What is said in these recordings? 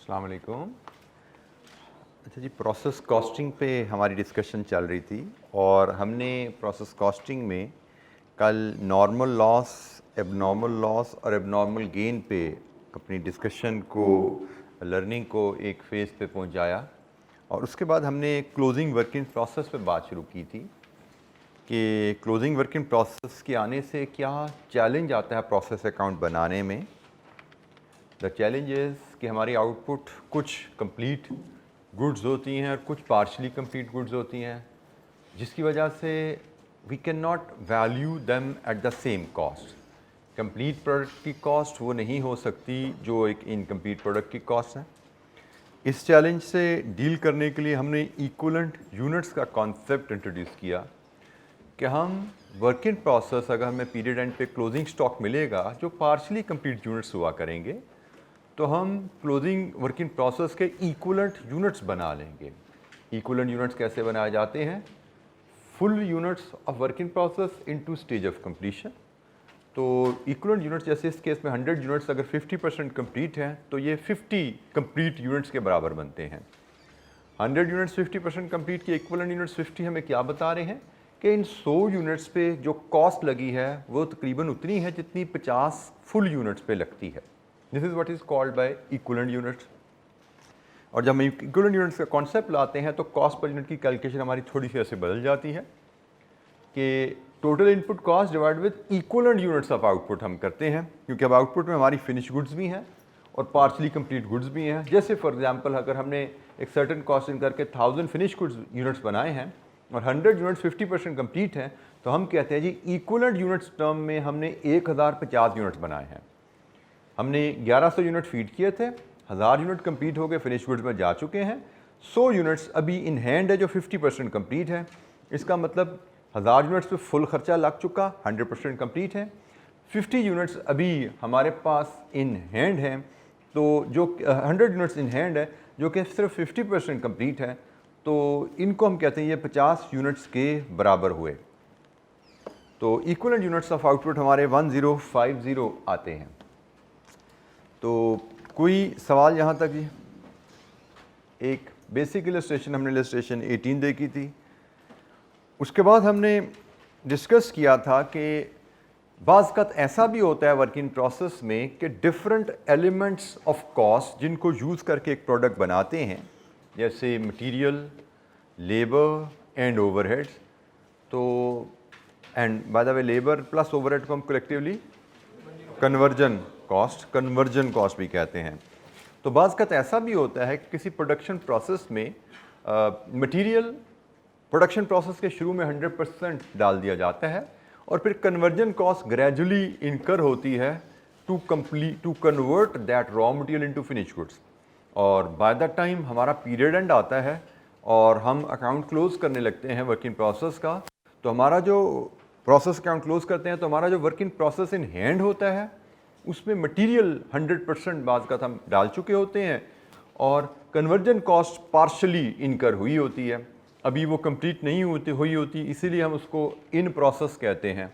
अस्सलाम वालेकुम। अच्छा जी, प्रोसेस कॉस्टिंग पे हमारी डिस्कशन चल रही थी और हमने प्रोसेस कॉस्टिंग में कल नॉर्मल लॉस, एबनॉर्मल लॉस और एबनॉर्मल गेन पे अपनी डिस्कशन को, लर्निंग को एक फ़ेज़ पे पहुंचाया और उसके बाद हमने क्लोजिंग वर्किंग प्रोसेस पे बात शुरू की थी कि क्लोजिंग वर्किंग प्रोसेस के आने से क्या चैलेंज आता है प्रोसेस अकाउंट बनाने में। द चैलेंज इज़ कि हमारी आउटपुट कुछ कंप्लीट गुड्स होती हैं और कुछ पार्शली कंप्लीट गुड्स होती हैं, जिसकी वजह से we can not value them at the same cost. Complete product की कॉस्ट वो नहीं हो सकती जो एक इनकम्प्लीट प्रोडक्ट की कॉस्ट है। इस चैलेंज से डील करने के लिए हमने इक्विवेलेंट यूनिट्स का कॉन्सेप्ट इंट्रोड्यूस किया कि हम वर्क इन प्रोसेस, अगर हमें पीरियड एंड पे क्लोजिंग स्टॉक मिलेगा जो पार्शली कंप्लीट यूनिट्स हुआ करेंगे, तो हम क्लोजिंग वर्किंग प्रोसेस के इक्विवेलेंट यूनिट्स बना लेंगे। इक्विवेलेंट यूनिट्स कैसे बनाए जाते हैं? Full units of working process into stage of completion. तो इक्विवेलेंट यूनिट्स, जैसे इस केस में 100 यूनिट्स अगर 50% कंप्लीट हैं तो ये 50 कंप्लीट यूनिट्स के बराबर बनते हैं। 100 यूनिट्स 50% कंप्लीट की इक्विवेलेंट यूनिट्स 50 हमें क्या बता रहे हैं कि इन 100 यूनिट्स पे जो कॉस्ट लगी है वो तकरीबन उतनी है जितनी 50 फुल यूनिट्स पे लगती है। This is what is called by equivalent units. और जब हम इक्विवेलेंट यूनिट्स का कॉन्सेप्ट लाते हैं तो कॉस्ट पर यूनिट की कैलकुलेशन हमारी थोड़ी सी ऐसे बदल जाती है कि total input cost divide with equivalent units of output हम करते हैं, क्योंकि अब आउटपुट में हमारी फिनिश गुड्स भी हैं और पार्शली कंप्लीट गुड्स भी हैं। जैसे फॉर एग्जांपल अगर हमने एक सर्टेन कॉस्टिंग करके 1000 फिनिश गुड्स यूनिट्स बनाए हैं और 100 यूनिट्स 50% कंप्लीट हैं, तो हम कहते हैं जी इक्विवेलेंट यूनिट्स टर्म में हमने 1050 यूनिट्स बनाए हैं। हमने 1100 यूनिट फीड किए थे, 1000 यूनिट कंप्लीट हो गए, फिनिश गुड्स में जा चुके हैं। 100 यूनिट्स अभी इन हैंड है जो 50% कंप्लीट है। इसका मतलब 1000 यूनिट्स पे फुल खर्चा लग चुका, 100% कंप्लीट है। 50 यूनिट्स अभी हमारे पास इन हैंड हैं, तो जो 100 यूनिट्स इन हैंड है जो कि सिर्फ 50% कंप्लीट है, तो इनको हम कहते हैं ये 50 यूनिट्स के बराबर हुए। तो इक्विवेलेंट यूनिट्स ऑफ आउटपुट हमारे 1050 आते हैं। तो कोई सवाल यहाँ तक ही? एक बेसिक इलस्ट्रेशन हमने इलस्ट्रेशन 18 देखी थी। उसके बाद हमने डिस्कस किया था कि बाज़ वक़्त ऐसा भी होता है वर्किंग प्रोसेस में कि डिफरेंट एलिमेंट्स ऑफ कॉस्ट जिनको यूज़ करके एक प्रोडक्ट बनाते हैं, जैसे मटेरियल, लेबर एंड ओवरहेड्स। तो and by the way labour plus overhead को हम कलेक्टिवली कन्वर्जन कॉस्ट भी कहते हैं। तो बाज़ वक़्त ऐसा भी होता है कि किसी प्रोडक्शन प्रोसेस में मटेरियल प्रोडक्शन प्रोसेस के शुरू में 100% डाल दिया जाता है और फिर कन्वर्जन कॉस्ट ग्रेजुअली इनकर होती है to convert that raw material into finish goods. और बाय द टाइम हमारा पीरियड एंड आता है और हम अकाउंट क्लोज करने लगते हैं वर्किंग प्रोसेस का, तो हमारा जो प्रोसेस अकाउंट क्लोज करते हैं तो हमारा जो वर्किंग प्रोसेस इन हैंड होता है उसमें मटेरियल 100% बाज़ का हम डाल चुके होते हैं और कन्वर्जन कॉस्ट पार्शली इनकर हुई होती है, अभी वो कंप्लीट नहीं हुई होती, इसीलिए हम उसको इन प्रोसेस कहते हैं।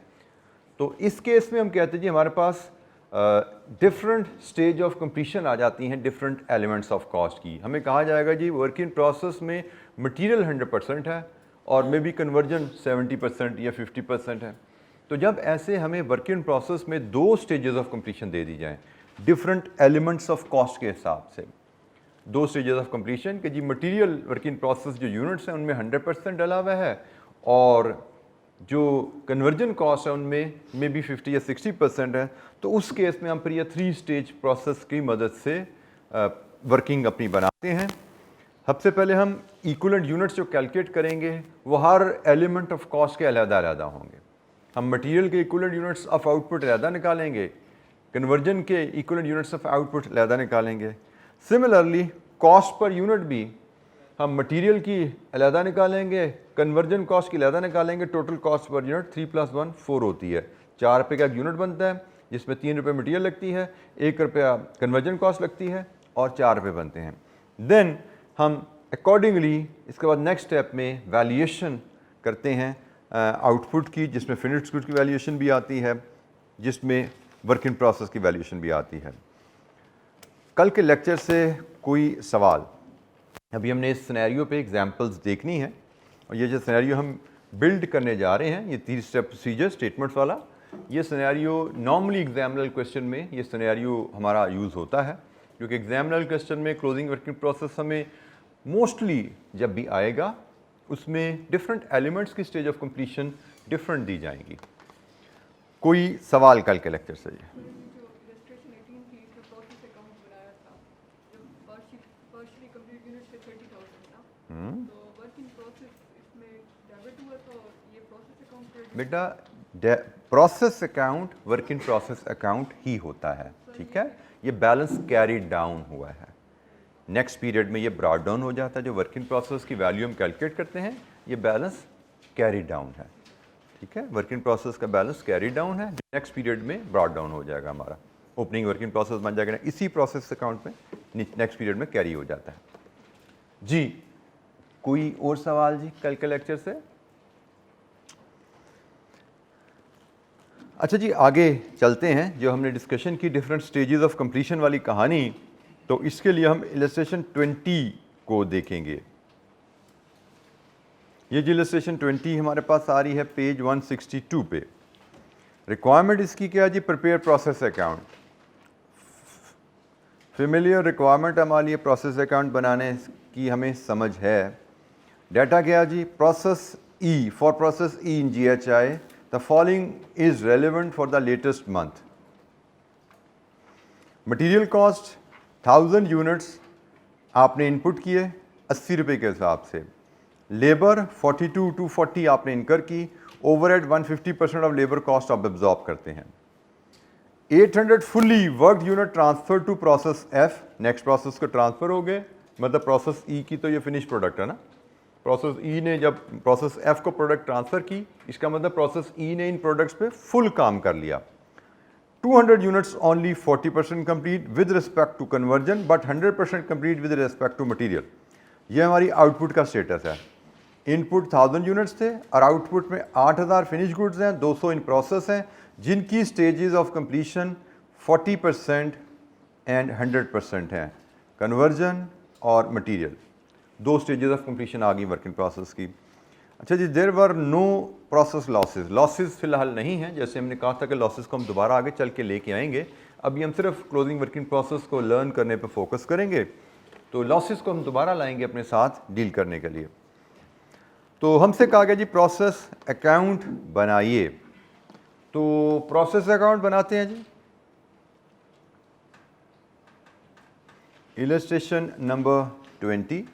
तो इस केस में हम कहते हैं जी हमारे पास डिफरेंट स्टेज ऑफ कंप्लीशन आ जाती हैं डिफरेंट एलिमेंट्स ऑफ कॉस्ट की। हमें कहा जाएगा जी वर्किंग प्रोसेस में मटेरियल 100% है और मे बी कन्वर्जन 70% या 50% है। तो जब ऐसे हमें वर्किंग प्रोसेस में दो स्टेजेस ऑफ कंप्लीशन दे दी जाएं डिफरेंट एलिमेंट्स ऑफ कॉस्ट के हिसाब से, दो स्टेजेस ऑफ कंप्लीशन कि जी मटेरियल वर्किंग प्रोसेस जो यूनिट्स हैं उनमें 100% डला हुआ है और जो कन्वर्जन कॉस्ट है उनमें मे बी 50 या 60% है, तो उस केस में हम फिर ये 3 स्टेज प्रोसेस की मदद से वर्किंग अपनी बनाते हैं। सबसे पहले हम इक्विवेलेंट यूनिट्स जो कैलकुलेट करेंगे वो हर एलिमेंट ऑफ कॉस्ट के अलग-अलग होंगे। हम मटेरियल के इक्विवेलेंट यूनिट्स ऑफ आउटपुट अलग निकालेंगे, कन्वर्जन के इक्विवेलेंट यूनिट्स ऑफ आउटपुट अलग निकालेंगे। सिमिलरली कॉस्ट पर यूनिट भी हम मटेरियल की अलग निकालेंगे, कन्वर्जन कॉस्ट की अलग निकालेंगे। टोटल कॉस्ट पर यूनिट 3 + 1 4 होती है। 4 रुपये का एक यूनिट बनता है जिसमें 3 रुपये मटेरियल लगती है, 1 रुपया कन्वर्जन कॉस्ट लगती है और 4 रुपये बनते हैं। देन हम अकॉर्डिंगली इसके बाद नेक्स्ट स्टेप में वैल्यूएशन करते हैं आउटपुट की, जिसमें फिनिश्ड गुड्स की वैल्यूएशन भी आती है, जिसमें वर्क इन प्रोसेस की वैल्यूएशन भी आती है। कल के लेक्चर से कोई सवाल? अभी हमने इस सिनेरियो पे एग्जांपल्स देखनी है और ये जो सिनेरियो हम बिल्ड करने जा रहे हैं, ये 3 स्टेप प्रोसीजर स्टेटमेंट्स वाला, ये सिनेरियो नॉर्मली एग्जामिनल क्वेश्चन में ये सिनेरियो हमारा यूज़ होता है, क्योंकि एग्जामिनल क्वेश्चन में क्लोजिंग वर्किंग प्रोसेस हमें मोस्टली जब भी आएगा उसमें डिफरेंट एलिमेंट्स की स्टेज ऑफ कंप्लीशन डिफरेंट दी जाएंगी। कोई सवाल कल के लेक्चर से? बेटा process account work in process account ही होता है, ठीक है। ये बैलेंस कैरी डाउन हुआ है, नेक्स्ट पीरियड में ये ब्रॉट डाउन हो जाता है। जो वर्क इन प्रोसेस की वैल्यू हम कैलकुलेट करते हैं ये बैलेंस कैरी डाउन है, ठीक है। वर्क इन प्रोसेस का बैलेंस कैरी डाउन है, नेक्स्ट पीरियड में ब्रॉट डाउन हो जाएगा, हमारा ओपनिंग वर्क इन प्रोसेस बन जाएगा, इसी प्रोसेस अकाउंट में नेक्स्ट पीरियड में कैरी हो जाता है जी। कोई और सवाल जी कल के लेक्चर से? अच्छा जी, आगे चलते हैं। जो हमने डिस्कशन की डिफरेंट स्टेजेस ऑफ कंप्लीशन वाली कहानी, तो इसके लिए हम इलस्ट्रेशन 20 को देखेंगे। ये जो इलस्ट्रेशन 20 हमारे पास आ रही है पेज 162 पे। रिक्वायरमेंट इसकी क्या है जी? Prepare process account. Familiar requirement हमारे लिए प्रोसेस अकाउंट बनाने की हमें समझ है। डाटा क्या जी? Process E, for process E in GHI the following is relevant for the latest month. Material cost 1000 units आपने इनपुट किए 80 रुपये के हिसाब से। लेबर 42 to 40 आपने इनकर की। ओवरहेड 150% ऑफ लेबर कॉस्ट आप एब्जॉर्ब करते हैं। 800 fully worked unit transfer to process F, next process को ट्रांसफर हो गए, मतलब प्रोसेस ई की तो ये फिनिश प्रोडक्ट है ना। प्रोसेस ई ने जब प्रोसेस एफ को प्रोडक्ट ट्रांसफ़र की, इसका मतलब प्रोसेस ई ने इन प्रोडक्ट्स पे फुल काम कर लिया। 200 units only 40% complete with respect to conversion, but 100% complete with respect to material. ये हमारी आउटपुट का स्टेटस है। इनपुट 1000 यूनिट्स थे और आउटपुट में 8000 फिनिश गुड्स हैं, 200 इन प्रोसेस हैं, जिनकी स्टेजेस ऑफ कंप्लीशन 40% एंड 100% हैं, कन्वर्जन और मटीरियल। 2 स्टेजेस ऑफ कंप्लीशन आ गई वर्क इन प्रोसेस की। अच्छा जी, there were no process losses. Losses फिलहाल नहीं हैं, जैसे हमने कहा था कि लॉसेस को हम दोबारा आगे चल के लेके आएंगे। अभी हम सिर्फ क्लोजिंग वर्क इन प्रोसेस को लर्न करने पे फोकस करेंगे, तो लॉसेस को हम दोबारा लाएंगे अपने साथ डील करने के लिए। तो हमसे कहा गया जी प्रोसेस अकाउंट बनाइए, तो प्रोसेस अकाउंट बनाते हैं जी। Illustration number 20।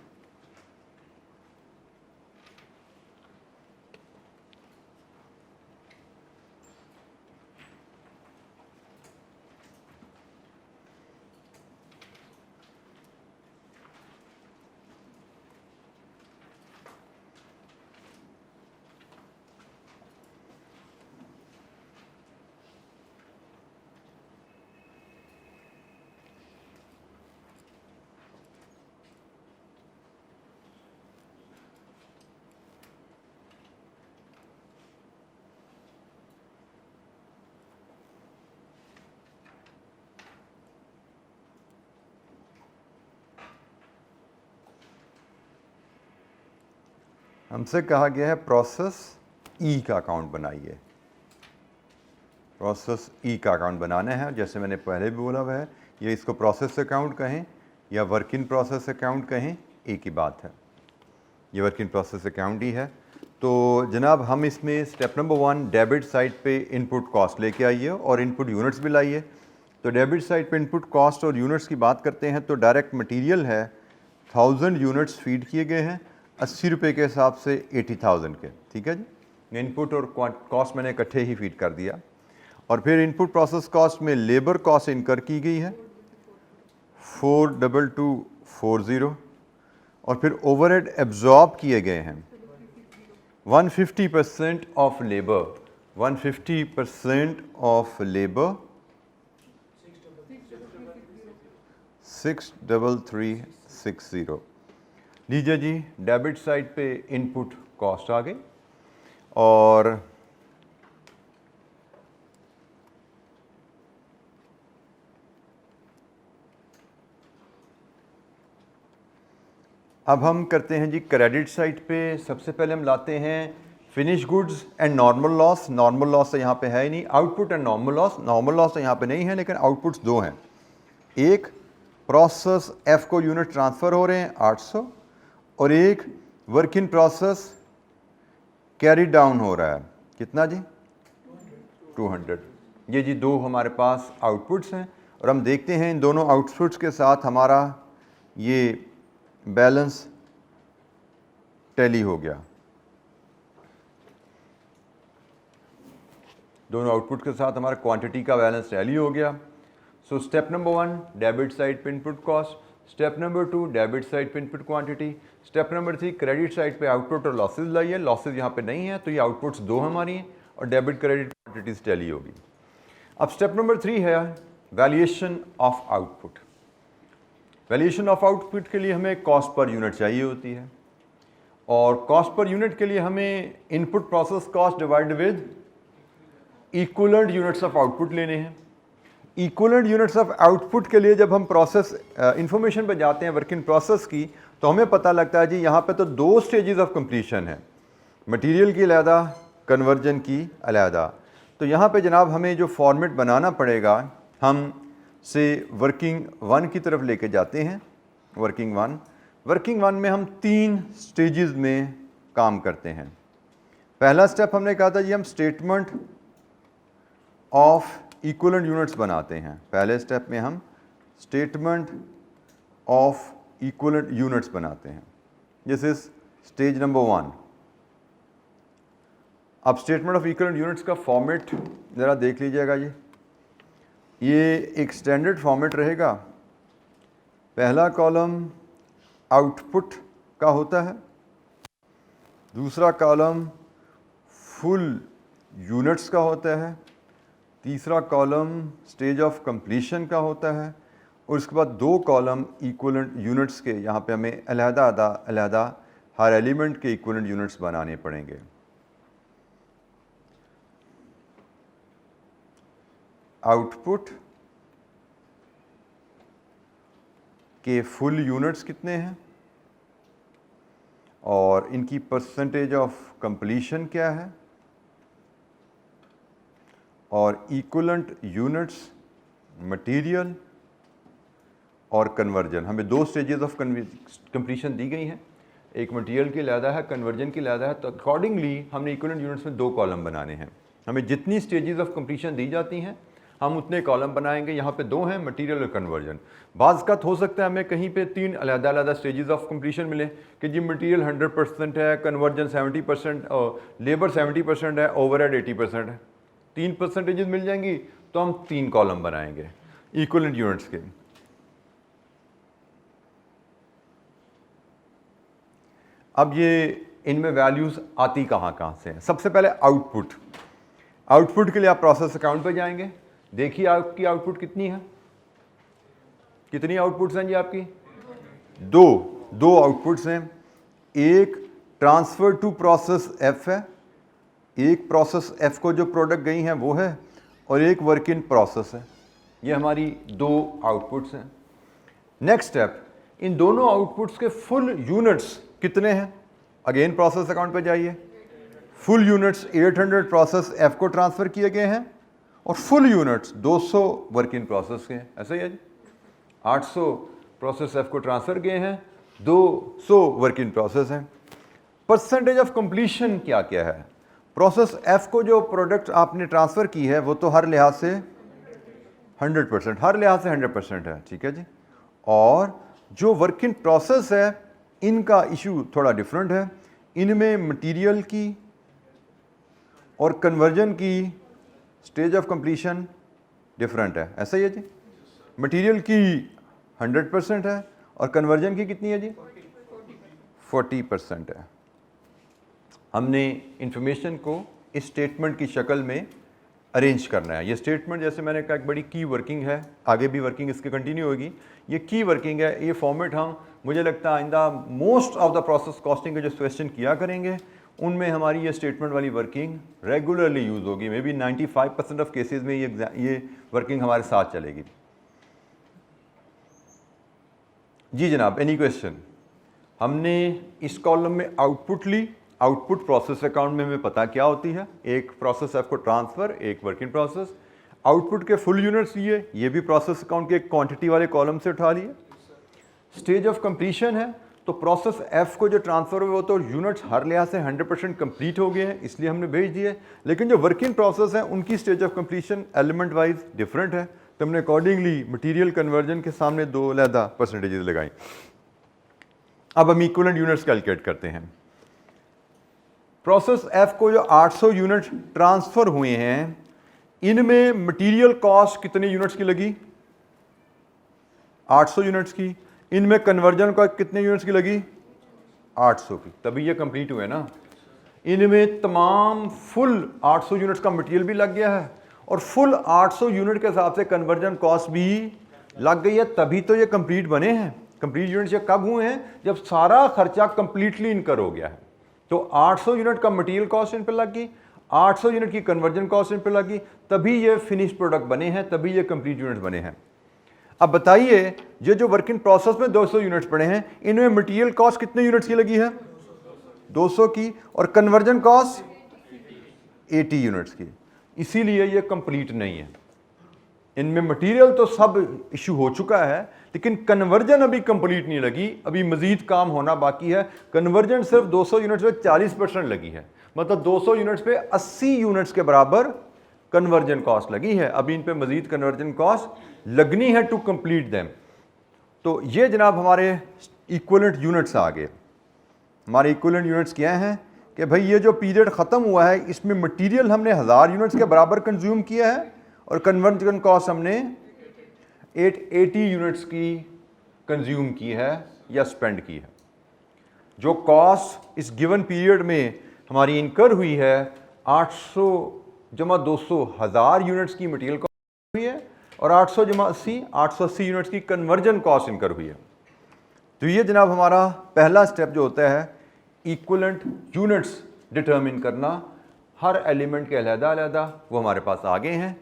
हमसे कहा गया है प्रोसेस ई का अकाउंट बनाइए। प्रोसेस ई का अकाउंट बनाना है, जैसे मैंने पहले भी बोला हुआ है, ये इसको प्रोसेस अकाउंट कहें या वर्क इन प्रोसेस अकाउंट कहें, एक ही बात है। ये वर्क इन प्रोसेस अकाउंट ही है। तो जनाब हम इसमें स्टेप नंबर 1 डेबिट साइड पे इनपुट कॉस्ट लेके आइए और इनपुट यूनिट्स भी लाइए। तो डेबिट साइड पे इनपुट कॉस्ट और यूनिट्स की बात करते हैं तो डायरेक्ट मटेरियल है 1000 यूनिट्स फीड किए गए हैं 80 रुपये के हिसाब से 80,000 के, ठीक है जी। इनपुट और कॉस्ट मैंने इकट्ठे ही फीड कर दिया। और फिर इनपुट प्रोसेस कॉस्ट में लेबर कॉस्ट इनकर की गई है 42240, और फिर ओवरहेड एब्जॉर्ब किए गए हैं 150% ऑफ लेबर, 150% ऑफ लेबर 63360। लीजिए जी, डेबिट साइड पे इनपुट कॉस्ट आ गई और अब हम करते हैं जी क्रेडिट साइड पे। सबसे पहले हम लाते हैं finish goods and normal loss. Normal loss तो यहाँ पे है ही नहीं। Output and normal loss. Normal loss तो यहाँ पे नहीं है, लेकिन आउटपुट्स दो हैं। एक प्रोसेस एफ को यूनिट ट्रांसफ़र हो रहे हैं 800, और एक work in process carry down हो रहा है, कितना जी? 200। ये जी दो हमारे पास आउटपुट्स हैं, और हम देखते हैं इन दोनों आउटपुट्स के साथ हमारा ये बैलेंस टैली हो गया। दोनों आउटपुट के साथ हमारा क्वांटिटी का बैलेंस टैली हो गया। So step number 1 debit side पे input cost, step number 2 debit side पे input quantity, step number 3 credit side पे आउटपुट और लॉसेज लाइए। लॉसेज यहाँ पे नहीं है, तो ये आउटपुट्स दो हमारी हैं, और डेबिट क्रेडिट क्वांटिटीज टैली होगी। अब स्टेप नंबर 3 है valuation of output. Valuation of output के लिए हमें कॉस्ट पर यूनिट चाहिए होती है, और कॉस्ट पर यूनिट के लिए हमें input process cost divide with equivalent units of output लेने हैं। इक्विवेलेंट यूनिट्स ऑफ आउटपुट के लिए जब हम प्रोसेस इंफॉर्मेशन पर जाते हैं वर्क इन प्रोसेस की, तो हमें पता लगता है जी यहाँ पे तो दो स्टेजेस ऑफ कंप्लीशन है, मटेरियल की अलहदा, कन्वर्जन की अलहदा। तो यहाँ पे जनाब हमें जो फॉर्मेट बनाना पड़ेगा, हम से वर्किंग 1 की तरफ लेके जाते हैं। वर्किंग 1 में हम 3 स्टेजेस में काम करते हैं। पहला स्टेप हमने कहा था जी हम स्टेटमेंट ऑफ इक्विवेलेंट यूनिट्स बनाते हैं। पहले स्टेप में हम स्टेटमेंट ऑफ इक्विवेलेंट यूनिट्स बनाते हैं। This is stage number 1। अब स्टेटमेंट ऑफ इक्विवेलेंट यूनिट्स का फॉर्मेट ज़रा देख लीजिएगा जी। ये एक स्टैंडर्ड फॉर्मेट रहेगा। पहला कॉलम आउटपुट का होता है, दूसरा कॉलम फुल यूनिट्स का होता है, तीसरा कॉलम स्टेज ऑफ कंप्लीशन का होता है, और उसके बाद 2 कॉलम इक्विवेलेंट यूनिट्स के। यहाँ पे हमें अलहदा हर एलिमेंट के इक्विवेलेंट यूनिट्स बनाने पड़ेंगे। आउटपुट के फुल यूनिट्स कितने हैं और इनकी परसेंटेज ऑफ कंप्लीशन क्या है, और इक्विवेलेंट यूनिट्स, मटेरियल और कन्वर्जन। हमें 2 स्टेजेस ऑफ कंप्लीशन दी गई हैं, एक मटेरियल की अलहदा है, कन्वर्जन की अलहदा है। तो अकॉर्डिंगली हमने इक्विवेलेंट यूनिट्स में 2 कॉलम बनाने हैं। हमें जितनी स्टेजेस ऑफ कंप्लीशन दी जाती हैं हम उतने कॉलम बनाएंगे। यहाँ पे 2 हैं, मटेरियल और कन्वर्जन। बाज़ का हो सकता है हमें कहीं पे 3 अलग-अलग स्टेजेस ऑफ कंप्लीशन मिले कि जी मटेरियल 100% है, कन्वर्जन 70% और लेबर 70% है, ओवरहेड 80% है। 3 परसेंटेजेस मिल जाएंगी तो हम 3 कॉलम बनाएंगे इक्विवेलेंट यूनिट्स के। अब ये इनमें वैल्यूज आती कहाँ से हैं? सबसे पहले आउटपुट। आउटपुट के लिए आप प्रोसेस अकाउंट पे जाएंगे, देखिए आपकी आउटपुट कितनी है। कितनी आउटपुट्स हैं जी आपकी? 2 आउटपुट्स हैं। एक ट्रांसफर टू प्रोसेस एफ है, एक प्रोसेस एफ को जो प्रोडक्ट गई हैं वो है, और एक वर्क इन प्रोसेस है। ये हमारी 2 आउटपुट्स हैं। नेक्स्ट स्टेप, इन दोनों आउटपुट्स के फुल यूनिट्स कितने हैं? अगेन प्रोसेस अकाउंट पे जाइए। फुल यूनिट्स 800 प्रोसेस एफ को ट्रांसफ़र किए गए हैं, और full units 200 work in process के हैं। ऐसा ही है जी, 800 प्रोसेस एफ को ट्रांसफ़र किए हैं, 200 वर्क इन प्रोसेस हैं। परसेंटेज ऑफ कंप्लीशन क्या क्या है? प्रोसेस एफ को जो प्रोडक्ट आपने ट्रांसफ़र की है वो तो हर लिहाज से 100%, हर लिहाज से 100% है, ठीक है जी। और जो वर्क इन प्रोसेस है इनका इशू थोड़ा डिफरेंट है। इनमें मटेरियल की और कन्वर्जन की स्टेज ऑफ कंप्लीशन डिफरेंट है। ऐसा ही है जी, मटेरियल की 100% है और कन्वर्जन की कितनी है जी? 40% है। हमने इंफॉर्मेशन को इस स्टेटमेंट की शक्ल में अरेंज करना है। ये स्टेटमेंट जैसे मैंने कहा एक बड़ी की वर्किंग है, आगे भी वर्किंग इसकी कंटिन्यू होगी। ये की वर्किंग है। ये फॉर्मेट हम मुझे लगता है आइंदा most of the process costing के जो क्वेश्चन किया करेंगे उनमें हमारी ये स्टेटमेंट वाली वर्किंग रेगुलरली यूज़ होगी। मे बी 95% ऑफ केसेस में ये वर्किंग हमारे साथ चलेगी। जी जनाब, एनी क्वेश्चन? हमने इस कॉलम में आउटपुट ली, आउटपुट प्रोसेस अकाउंट में हमें पता क्या होती है, एक प्रोसेस एफ को ट्रांसफ़र, एक वर्क इन प्रोसेस। आउटपुट के फुल यूनिट्स लिए, ये भी प्रोसेस अकाउंट के एक क्वांटिटी वाले कॉलम से उठा लिए। स्टेज ऑफ कंप्लीशन है, तो प्रोसेस एफ को जो ट्रांसफ़र हुआ वो तो यूनिट्स हर लिहाज से 100% कंप्लीट हो गए हैं, इसलिए हमने भेज दिए। लेकिन जो वर्क इन प्रोसेस है उनकी stage of completion element wise different है, तो हमने अकॉर्डिंगली मटीरियल कन्वर्जन के सामने 2 अलहदा परसेंटेजेस लगाई। अब हम इक्विवेलेंट यूनिट्स कैलकुलेट करते हैं। प्रोसेस एफ को जो 800 यूनिट ट्रांसफ़र हुए हैं, इनमें मटेरियल कॉस्ट कितने यूनिट्स की लगी? 800 यूनिट्स की। इनमें कन्वर्जन कॉस्ट कितने यूनिट्स की लगी? 800 की, तभी ये कंप्लीट हुए ना। इनमें तमाम फुल 800 यूनिट्स का मटेरियल भी लग गया है और फुल 800 यूनिट के हिसाब से कन्वर्जन कॉस्ट भी लग गई है, तभी तो ये कंप्लीट बने हैं। कंप्लीट यूनिट्स ये कब हुए हैं? जब सारा खर्चा कंप्लीटली इनकर हो गया है। तो 800 यूनिट का मटेरियल कॉस्ट इन पर लग गई, 800 यूनिट की कन्वर्जन कॉस्ट इन पर लग गई, तभी ये फिनिश प्रोडक्ट बने हैं, तभी ये कंप्लीट यूनिट बने हैं। अब बताइए, ये जो वर्क इन प्रोसेस में 200 यूनिट्स पड़े हैं, इनमें मटेरियल कॉस्ट कितने यूनिट्स की लगी है? 200 की, और कन्वर्जन कॉस्ट 80 यूनिट्स की। इसीलिए ये कंप्लीट नहीं है। इनमें मटेरियल तो सब इशू हो चुका है, लेकिन कन्वर्जन अभी कंप्लीट नहीं लगी, अभी मजीद काम होना बाकी है। कन्वर्जन सिर्फ 200 यूनिट्स पे 40% लगी है, मतलब 200 यूनिट्स पे 80 यूनिट्स के बराबर कन्वर्जन कॉस्ट लगी है। अभी इन पे मजीद कन्वर्जन कॉस्ट लगनी है टू कंप्लीट देम। तो ये जनाब हमारे इक्विवेलेंट यूनिट्स आ गए। हमारे इक्विवेलेंट यूनिट्स क्या हैं कि भाई ये जो पीरियड ख़त्म हुआ है, इसमें मटेरियल हमने 1000 यूनिट्स के बराबर कंज्यूम किया है और कन्वर्जन कॉस्ट हमने 880 यूनिट्स की कंज्यूम की है या स्पेंड की है। जो कॉस्ट इस गिवन पीरियड में हमारी इनकर हुई है, 800 जमा 200 1000 यूनिट्स की मटेरियल कॉस्ट हुई है और 800 जमा 80 880 यूनिट्स की कन्वर्जन कॉस्ट इनकर हुई है। तो ये जनाब हमारा पहला स्टेप जो होता है इक्विवेलेंट यूनिट्स डिटर्मिन करना। हर एलिमेंट के अलहदा-अलहदा वो हमारे पास आ गए हैं।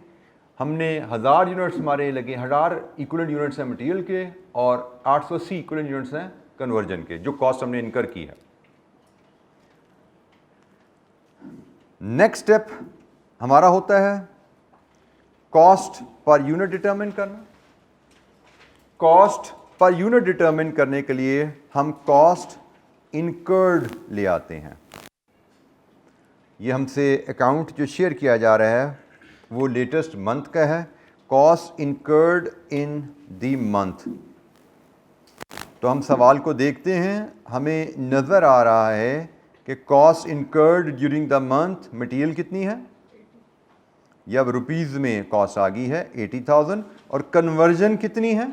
हमने 1000 यूनिट्स हमारे लगे, 1000 इक्विवेलेंट यूनिट्स हैं मटेरियल के और 880 इक्विवेलेंट यूनिट्स हैं कन्वर्जन के, जो कॉस्ट हमने इनकर की है। नेक्स्ट स्टेप हमारा होता है कॉस्ट पर यूनिट डिटर्मिन करना। कॉस्ट पर यूनिट डिटर्मिन करने के लिए हम कॉस्ट इनकर्ड ले आते हैं। ये हमसे अकाउंट जो शेयर किया जा रहा है वो लेटेस्ट मंथ का है, cost incurred in the month. तो हम सवाल को देखते हैं, हमें नज़र आ रहा है कि cost incurred during the month material कितनी है, या अब रुपीज़ में कॉस्ट आ गई है 80,000 और कन्वर्जन कितनी है,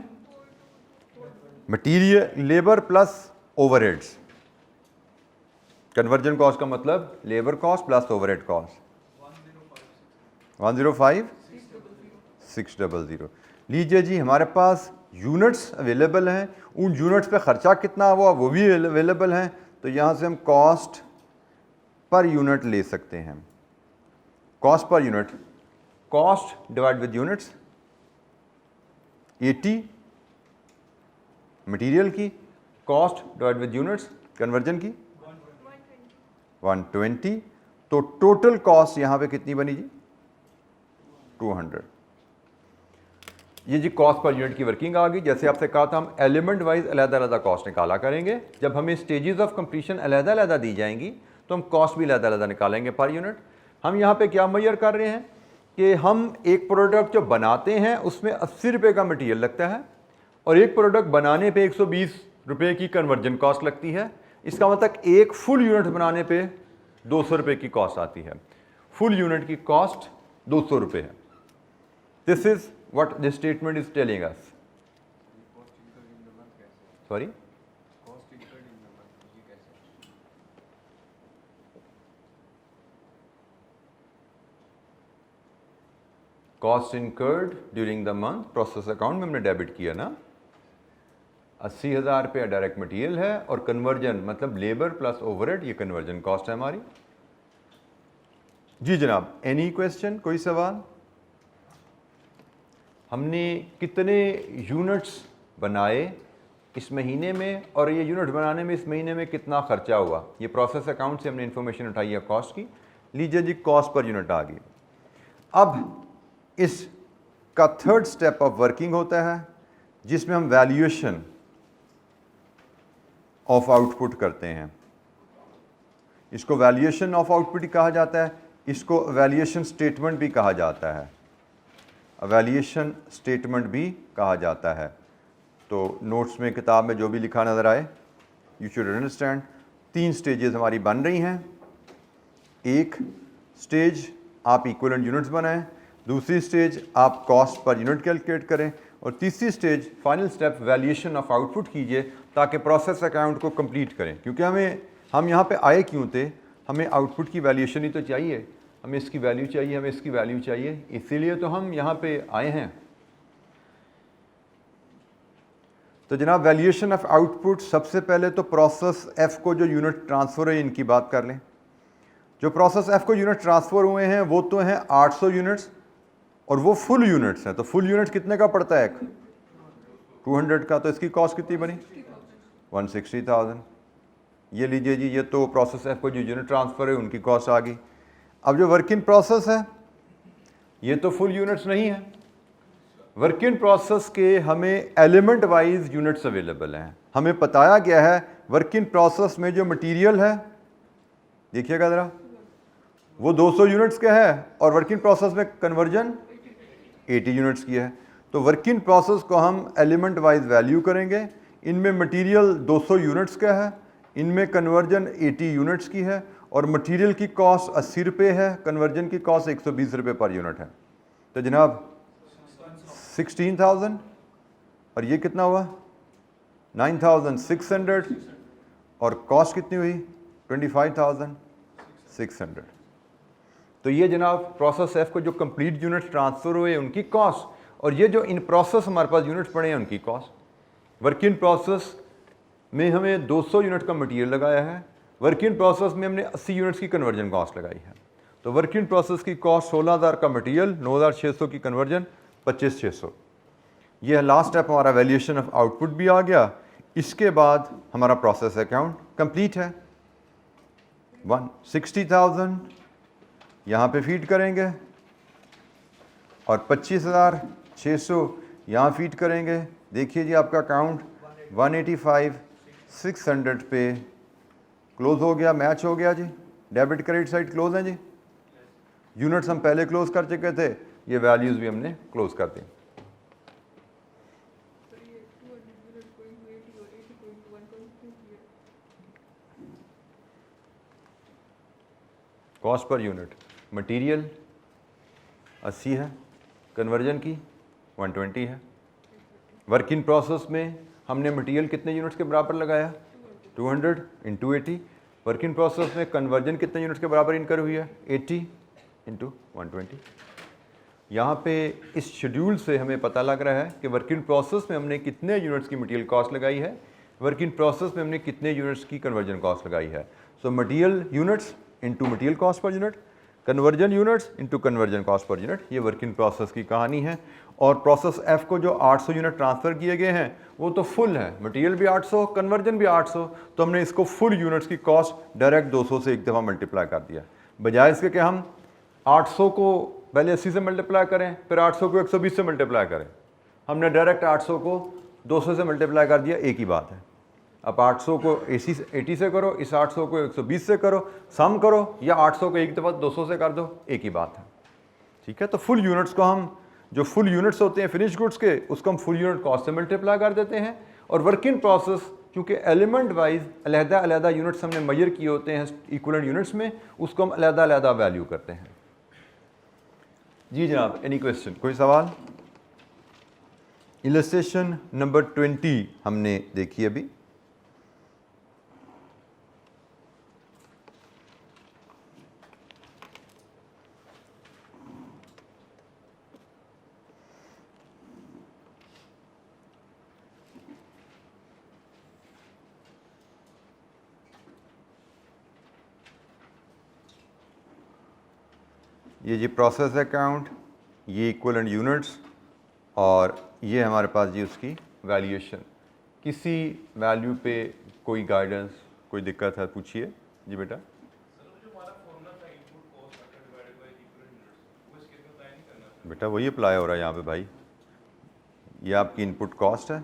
material labour plus overheads. Conversion cost का मतलब labour cost plus overhead cost 105,600। लीजिए जी, हमारे पास यूनिट्स अवेलेबल हैं, उन यूनिट्स पे ख़र्चा कितना हुआ वो भी अवेलेबल हैं। तो यहाँ से हम कॉस्ट पर यूनिट ले सकते हैं। Cost per unit, cost divide with units, 80 material की, cost divide with units conversion की 120। तो टोटल कॉस्ट यहाँ पे कितनी बनी जी? 200। ये जी कॉस्ट पर यूनिट की वर्किंग आ गई। जैसे आपसे कहा था हम एलिमेंट वाइज अलग-अलग कॉस्ट निकाला करेंगे। जब हमें स्टेजेस ऑफ कंप्लीशन अलग-अलग दी जाएंगी तो हम कॉस्ट भी अलग-अलग निकालेंगे पर यूनिट। हम यहाँ पे क्या मेजर कर रहे हैं कि हम एक प्रोडक्ट जो बनाते हैं उसमें 80 रुपये का मटीरियल लगता है और एक प्रोडक्ट बनाने पे 120 रुपये की कन्वर्जन कॉस्ट लगती है। इसका मतलब एक फुल यूनिट बनाने पे 200 रुपये की कॉस्ट आती है। फुल यूनिट की कॉस्ट 200 रुपये है। This is what this statement is telling us. Sorry, cost incurred during the month process account में हमने डेबिट किया ना, 80,000 रुपया डायरेक्ट मटेरियल है और कन्वर्जन मतलब लेबर प्लस ओवरहेड, ये कन्वर्जन कॉस्ट है हमारी। जी जनाब, एनी क्वेश्चन, कोई सवाल? हमने कितने यूनिट्स बनाए इस महीने में और ये यूनिट बनाने में इस महीने में कितना खर्चा हुआ, ये प्रोसेस अकाउंट से हमने इन्फॉर्मेशन उठाई है कॉस्ट की। लीजिए जी कॉस्ट पर यूनिट आ गई। अब इसका थर्ड स्टेप ऑफ वर्किंग होता है जिसमें हम वैल्यूएशन ऑफ आउटपुट करते हैं। इसको वैल्यूएशन ऑफ आउटपुट कहा जाता है, इसको वैल्यूएशन स्टेटमेंट भी कहा जाता है, वैल्यूएशन स्टेटमेंट भी कहा जाता है। तो नोट्स में किताब में जो भी लिखा नज़र आए, यू शुड अंडरस्टैंड 3 स्टेजेस हमारी बन रही हैं। एक स्टेज आप इक्विवेलेंट यूनिट्स बनाएं, दूसरी स्टेज आप कॉस्ट पर यूनिट कैलकुलेट करें, और तीसरी stage final step valuation of output कीजिए ताकि प्रोसेस अकाउंट को कंप्लीट करें। क्योंकि हम यहाँ पे आए क्यों थे, हमें आउटपुट की वैल्यूएशन ही तो चाहिए, हमें इसकी वैल्यू चाहिए, हमें इसकी वैल्यू चाहिए, इसीलिए तो हम यहाँ पे आए हैं। तो जनाब वैल्यूएशन ऑफ आउटपुट, सबसे पहले तो प्रोसेस एफ को जो यूनिट ट्रांसफ़र है इनकी बात कर लें। जो प्रोसेस एफ को यूनिट ट्रांसफ़र हुए हैं वो तो हैं 800 यूनिट्स, और वो फुल यूनिट्स हैं। तो फुल यूनिट कितने का पड़ता है, 200 का, तो इसकी कॉस्ट कितनी बनी 160,000। ये लीजिए जी, ये तो प्रोसेस एफ को जो यूनिट ट्रांसफ़र है उनकी कॉस्ट आ गई। अब जो वर्क इन प्रोसेस है ये तो फुल यूनिट्स नहीं है, वर्क इन प्रोसेस के हमें एलिमेंट वाइज यूनिट्स अवेलेबल हैं। हमें बताया गया है वर्क इन प्रोसेस में जो मटेरियल है, देखिएगा ज़रा, वो 200 यूनिट्स का है, और वर्क इन प्रोसेस में कन्वर्जन 80 यूनिट्स की है। तो वर्क इन प्रोसेस को हम एलिमेंट वाइज वैल्यू करेंगे। इनमें मटेरियल 200 यूनिट्स का है, इनमें कन्वर्जन 80 यूनिट्स की है, और मटेरियल की कॉस्ट 80 रुपये है, कन्वर्जन की कॉस्ट 120 रुपये पर यूनिट है। तो जनाब 16,000, और ये कितना हुआ 9,600, और कॉस्ट कितनी हुई 25,600। तो ये जनाब प्रोसेस एफ को जो कंप्लीट यूनिट्स ट्रांसफ़र हुए उनकी कॉस्ट, और ये जो इन प्रोसेस हमारे पास यूनिट्स पड़े हैं उनकी कॉस्ट। वर्क इन प्रोसेस में हमें 200 यूनिट का मटेरियल लगाया है, वर्क इन प्रोसेस में हमने 80 यूनिट्स की कन्वर्जन कॉस्ट लगाई है। तो वर्क इन प्रोसेस की कॉस्ट 16,000 का मटेरियल, 9,600 की कन्वर्जन, 25,600। ये लास्ट स्टेप हमारा वैल्यूएशन ऑफ आउटपुट भी आ गया। इसके बाद हमारा प्रोसेस अकाउंट कंप्लीट है। 160,000 यहाँ पे फीड करेंगे, और 25,600 यहाँ फीड करेंगे। देखिए जी आपका अकाउंट 185,600 पे क्लोज हो गया, मैच हो गया जी। डेबिट क्रेडिट साइड क्लोज है जी। यूनिट्स हम पहले क्लोज कर चुके थे, ये वैल्यूज़ भी हमने क्लोज कर दी। कॉस्ट पर यूनिट मटेरियल 80 है, कन्वर्जन की 120 है। वर्क इन प्रोसेस में हमने मटेरियल कितने यूनिट्स के बराबर लगाया 200 इंटू 80। वर्क इन प्रोसेस में कन्वर्जन कितने यूनिट्स के बराबर इनकर हुई है 80 इंटू 120। यहाँ पे इस शेड्यूल से हमें पता लग रहा है कि वर्क इन प्रोसेस में हमने कितने यूनिट्स की मटेरियल कॉस्ट लगाई है, वर्क इन प्रोसेस में हमने कितने यूनिट्स की कन्वर्जन कॉस्ट लगाई है। So material units into material cost per unit, conversion units into conversion cost per unit, ये वर्क इन प्रोसेस की कहानी है। और प्रोसेस एफ को जो 800 यूनिट ट्रांसफ़र किए गए हैं वो तो फुल है, मटेरियल भी 800, कन्वर्जन भी 800, तो हमने इसको फुल यूनिट्स की कॉस्ट डायरेक्ट 200 से एक दफ़ा मल्टीप्लाई कर दिया। बजाय इसके कि हम 800 को पहले 80 से मल्टीप्लाई करें, फिर 800 को 120 से मल्टीप्लाई करें, हमने डायरेक्ट 800 को 200 से मल्टीप्लाई कर दिया, एक ही बात है। अब 800 को 80 से करो, इस 800 को 120 से करो, सम करो, या 800 को एक दफ़ा 200 से कर दो, एक ही बात है। ठीक है, तो फुल यूनिट्स को हम, जो फुल यूनिट्स होते हैं फिनिश गुड्स के, उसको हम फुल यूनिट कॉस्ट से मल्टीप्लाई कर देते हैं। और वर्क इन प्रोसेस क्योंकि एलिमेंट वाइज अलहदा यूनिट्स हमने मेजर किए होते हैं इक्विवेलेंट यूनिट्स में, उसको हम अलहदा वैल्यू करते हैं। जी जनाब, एनी क्वेश्चन, कोई सवाल? इलस्ट्रेशन नंबर 20 हमने देखी अभी। ये जी प्रोसेस अकाउंट, ये इक्विवेलेंट यूनिट्स, और ये हमारे पास जी उसकी वैल्यूएशन। किसी वैल्यू पे कोई गाइडेंस, कोई दिक्कत है पूछिए जी बेटा। बेटा वही अप्लाई हो रहा है यहाँ पे भाई। ये आपकी इनपुट कॉस्ट है,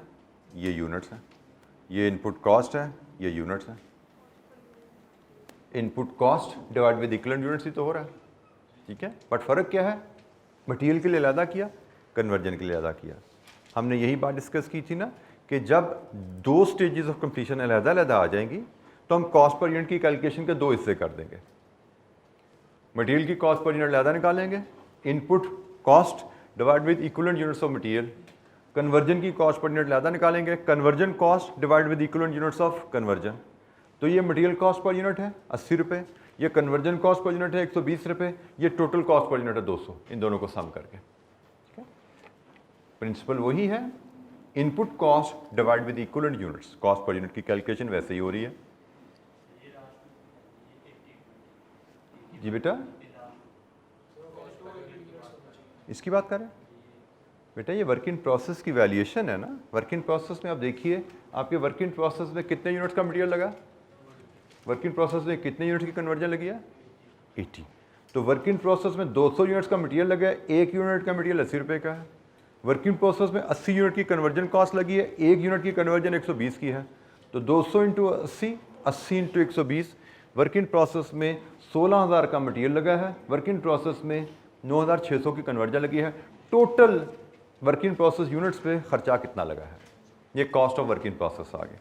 ये यूनिट्स है, ये इनपुट कॉस्ट है, ये यूनिट्स है। Input cost divide with equivalent units ही तो हो रहा है, ठीक है। बट फ़र्क क्या है, मटेरियल के लिए अलग किया, कन्वर्जन के लिए अलग किया। हमने यही बात डिस्कस की थी ना कि जब दो स्टेजेस ऑफ कंप्लीशन अलग-अलग आ जाएंगी तो हम कॉस्ट पर यूनिट की कैलकुलेशन के दो हिस्से कर देंगे। मटेरियल की कॉस्ट पर यूनिट अलग निकालेंगे, input cost divide with equivalent units of material. Conversion की कॉस्ट पर यूनिट अलग निकालेंगे, conversion cost divide with equivalent units of conversion. तो ये मटेरियल कॉस्ट पर यूनिट है 80 रुपये, ये कन्वर्जन कॉस्ट पर यूनिट है 120 रुपये, ये टोटल कॉस्ट पर यूनिट है 200, इन दोनों को सम करके। प्रिंसिपल वही है, input cost divide with equivalent units, cost per unit की कैलकुलेशन वैसे ही हो रही है। जी बेटा इसकी बात करें बेटा, ये वर्क इन प्रोसेस की वैल्यूएशन है ना। वर्क इन प्रोसेस में आप देखिए, आपके वर्क इन प्रोसेस में कितने यूनिट्स का मटेरियल लगा, वर्क इन प्रोसेस में कितने यूनिट्स की कन्वर्जन लगी है 80। तो वर्क इन प्रोसेस में 200 यूनिट्स का मटेरियल लगा है, एक यूनिट का मटेरियल 80 रुपये का है। वर्क इन प्रोसेस में 80 यूनिट की कन्वर्जन कॉस्ट लगी है, एक यूनिट की कन्वर्जन 120 की है। तो 200 into 80, 80 into 120, work in process में 16,000 का मटेरियल लगा है, वर्क इन प्रोसेस में 9,600 की कन्वर्जन लगी है। Total work in process units पे खर्चा कितना लगा है, ये cost of work in process आ गया।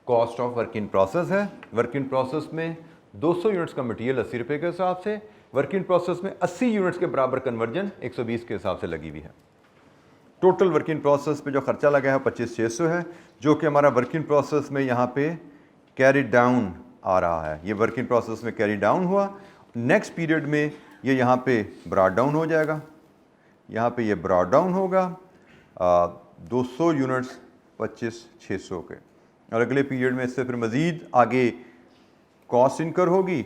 Cost of work in process है, वर्क इन प्रोसेस में 200 यूनिट्स का मटेरियल 80 रुपये के हिसाब से, वर्क इन प्रोसेस में 80 यूनिट्स के बराबर कन्वर्जन 120 के हिसाब से लगी हुई है। टोटल वर्क इन प्रोसेस पे जो खर्चा लगा है 25,600 है, जो कि हमारा वर्क इन प्रोसेस में यहाँ पे कैरी डाउन आ रहा है। ये वर्क इन प्रोसेस में कैरी डाउन हुआ, नेक्स्ट पीरियड में ये यहाँ पे ब्रॉट डाउन हो जाएगा, यहाँ पे ये ब्रॉट डाउन होगा 200 यूनिट्स 25,600 के, और अगले पीरियड में इससे फिर मज़ीद आगे कॉस्ट इनकर होगी,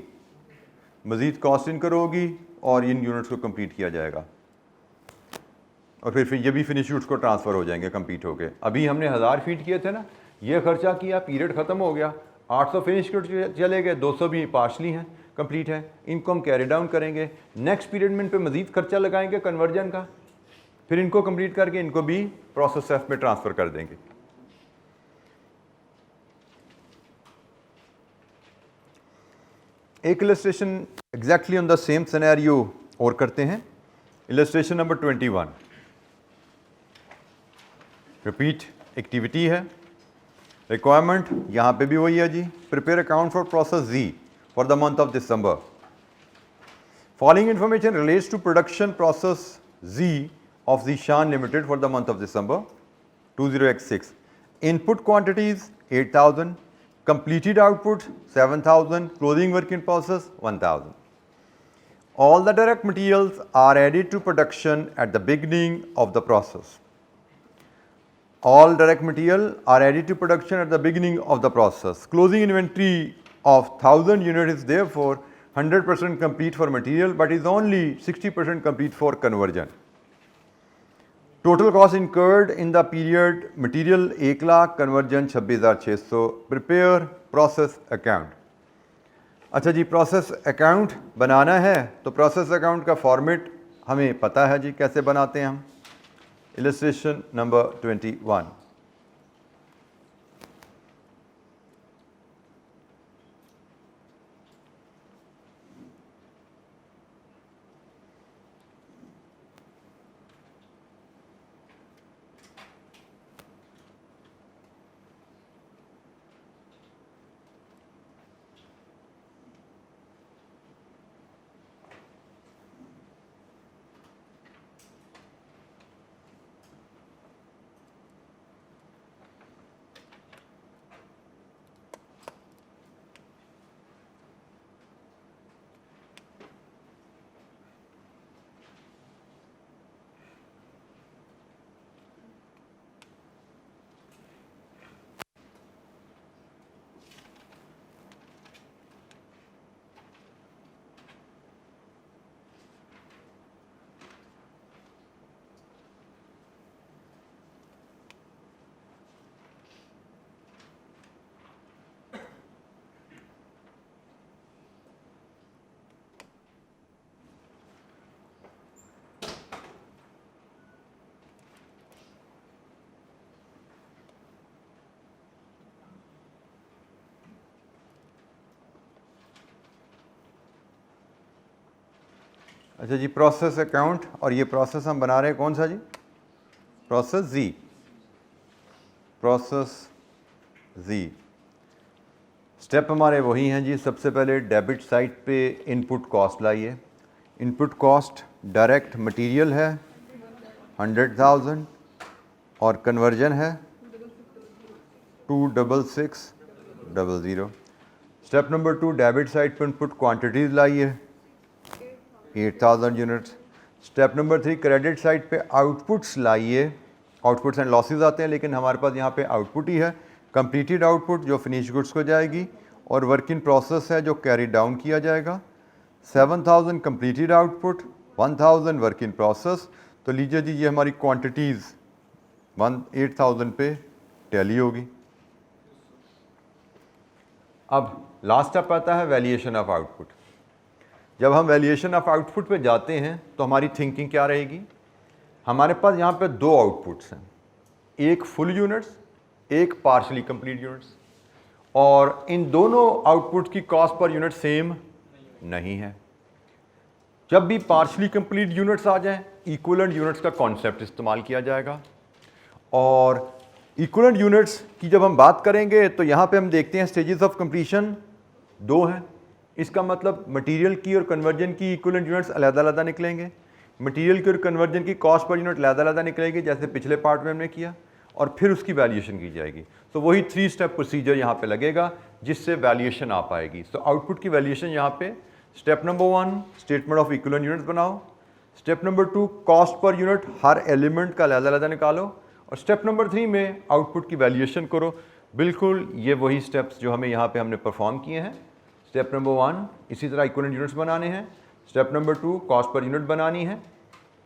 मज़ीद कॉस्ट इनकर होगी और इन यूनिट्स को कंप्लीट किया जाएगा, और फिर ये भी फिनिश यूनिट्स को ट्रांसफ़र हो जाएंगे कंप्लीट होके। अभी हमने 1000 फीट किए थे ना, ये खर्चा किया, पीरियड ख़त्म हो गया, 800 फिनिश चले गए, 200 भी पार्शली हैं, कंप्लीट है, इनको हम कैरी डाउन करेंगे। नेक्स्ट पीरियड में इन पर मज़ीद खर्चा लगाएंगे कन्वर्जन का, फिर इनको कंप्लीट करके इनको भी प्रोसेस एफ में ट्रांसफ़र कर देंगे। एक illustration exactly on the same scenario और करते हैं। इलस्ट्रेशन नंबर 21, रिपीट एक्टिविटी है। रिक्वायरमेंट यहाँ पे भी वही है जी, prepare account for process G for the month of December. Following information relates to production process G of Zeeshan limited for the month of December 20x6। Input quantities 8,000, completed output 7,000, closing work in process 1,000. All the direct materials are added to production at the beginning of the process. All direct material are added to production at the beginning of the process. Closing inventory of 1,000 units is therefore 100% complete for material, but is only 60% complete for conversion. Total cost incurred in the period material 1 lakh, conversion 26,600. Prepare process account. अच्छा जी, process account बनाना है तो process account का format हमें पता है जी कैसे बनाते हैं हम। Illustration number 21। अच्छा जी, प्रोसेस अकाउंट, और ये प्रोसेस हम बना रहे हैं कौन सा जी? प्रोसेस जी, प्रोसेस जी। स्टेप हमारे वही हैं जी। सबसे पहले डेबिट साइड पे इनपुट कॉस्ट लाइए। इनपुट कॉस्ट डायरेक्ट मटेरियल है 100,000 और कन्वर्जन है 26600। स्टेप नंबर 2, डेबिट साइड पर इनपुट क्वांटिटीज लाइए 8000 units. Step number 3, credit side पे आउटपुट्स लाइए। आउटपुट्स एंड लॉसेस आते हैं, लेकिन हमारे पास यहाँ पे आउटपुट ही है, कंप्लीटेड आउटपुट जो फिनिश गुड्स को जाएगी, और वर्क इन प्रोसेस है जो कैरी डाउन किया जाएगा। 7000 completed output, 1000 work in process. तो लीजिए जी, ये हमारी क्वांटिटीज़ 8000 पे टैली होगी। अब लास्ट स्टेप आता है वैल्यूएशन ऑफ आउटपुट। जब हम वैल्यूएशन ऑफ आउटपुट पे जाते हैं तो हमारी थिंकिंग क्या रहेगी? हमारे पास यहाँ पे दो आउटपुट्स हैं, एक फुल यूनिट्स, एक पार्शली कंप्लीट यूनिट्स, और इन दोनों आउटपुट की कॉस्ट पर यूनिट सेम नहीं है। जब भी पार्शली कंप्लीट यूनिट्स आ जाएं, इक्विवेलेंट यूनिट्स का कॉन्सेप्ट इस्तेमाल किया जाएगा। और इक्विवेलेंट यूनिट्स की जब हम बात करेंगे तो यहाँ पे हम देखते हैं स्टेजेस ऑफ कंप्लीशन दो हैं। इसका मतलब मटेरियल की और कन्वर्जन की इक्विवेलेंट यूनिट्स अलग-अलग निकलेंगे, मटेरियल की और कन्वर्जन की कॉस्ट पर यूनिट अलग-अलग निकलेगी, जैसे पिछले पार्ट में हमने किया, और फिर उसकी वैल्यूएशन की जाएगी। तो वही 3 स्टेप प्रोसीजर यहाँ पे लगेगा जिससे वैल्यूएशन आ पाएगी। तो आउटपुट की वैल्यूएशन यहाँ पे step number 1 statement of equivalent units बनाओ। Step number 2 cost per unit हर एलिमेंट का अलग-अलग निकालो, और स्टेप नंबर 3 में आउटपुट की वैल्यूएशन करो। बिल्कुल ये वही स्टेप्स जो हमें यहाँ पे हमने परफॉर्म किए हैं। स्टेप नंबर 1 इसी तरह इक्विवेलेंट यूनिट्स बनाने हैं, step number 2 cost per unit बनानी है,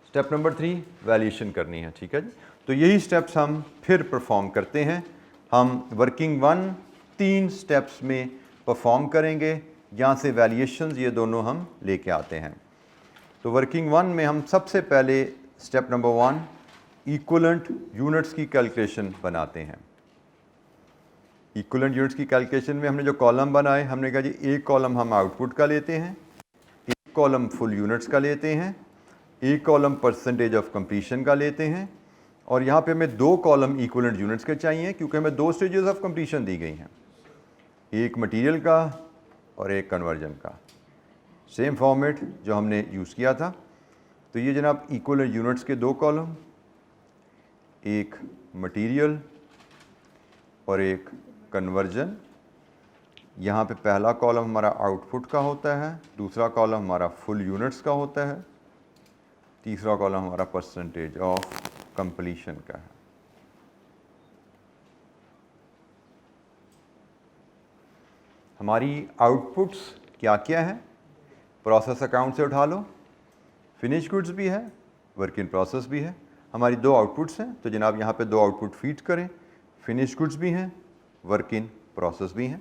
स्टेप नंबर 3 वैल्यूएशन करनी है। ठीक है जी, तो यही स्टेप्स हम फिर परफॉर्म करते हैं। हम वर्किंग 1 3 स्टेप्स में परफॉर्म करेंगे, जहाँ से वैल्यूएशंस ये दोनों हम लेके आते हैं। तो वर्किंग 1 में हम सबसे पहले स्टेप नंबर 1 इक्विवेलेंट यूनिट्स की कैलकुलेशन बनाते हैं। इक्विवेलेंट यूनिट्स की कैलकुलेशन में हमने जो कॉलम बनाए, हमने कहा जी एक कॉलम हम आउटपुट का लेते हैं, एक कॉलम फुल यूनिट्स का लेते हैं, एक कॉलम परसेंटेज ऑफ कंप्लीशन का लेते हैं, और यहाँ पे हमें 2 कॉलम इक्विवेलेंट यूनिट्स के चाहिए, क्योंकि हमें 2 स्टेजेस ऑफ कंप्लीशन दी गई हैं, एक मटेरियल का और एक कन्वर्जन का। सेम फॉर्मेट जो हमने यूज़ किया था। तो ये जनाब इक्विवेलेंट यूनिट्स के 2 कॉलम, एक मटेरियल और एक कन्वर्जन। यहाँ पे पहला कॉलम हमारा आउटपुट का होता है, दूसरा कॉलम हमारा फुल यूनिट्स का होता है, तीसरा कॉलम हमारा परसेंटेज ऑफ कंप्लीशन का है। हमारी आउटपुट्स क्या क्या है? प्रोसेस अकाउंट से उठा लो, फिनिश गुड्स भी है, वर्क इन प्रोसेस भी है। हमारी 2 आउटपुट्स हैं, तो जनाब यहाँ पे 2 आउटपुट फीड करें, फिनिश गुड्स भी हैं, वर्क इन प्रोसेस भी हैं।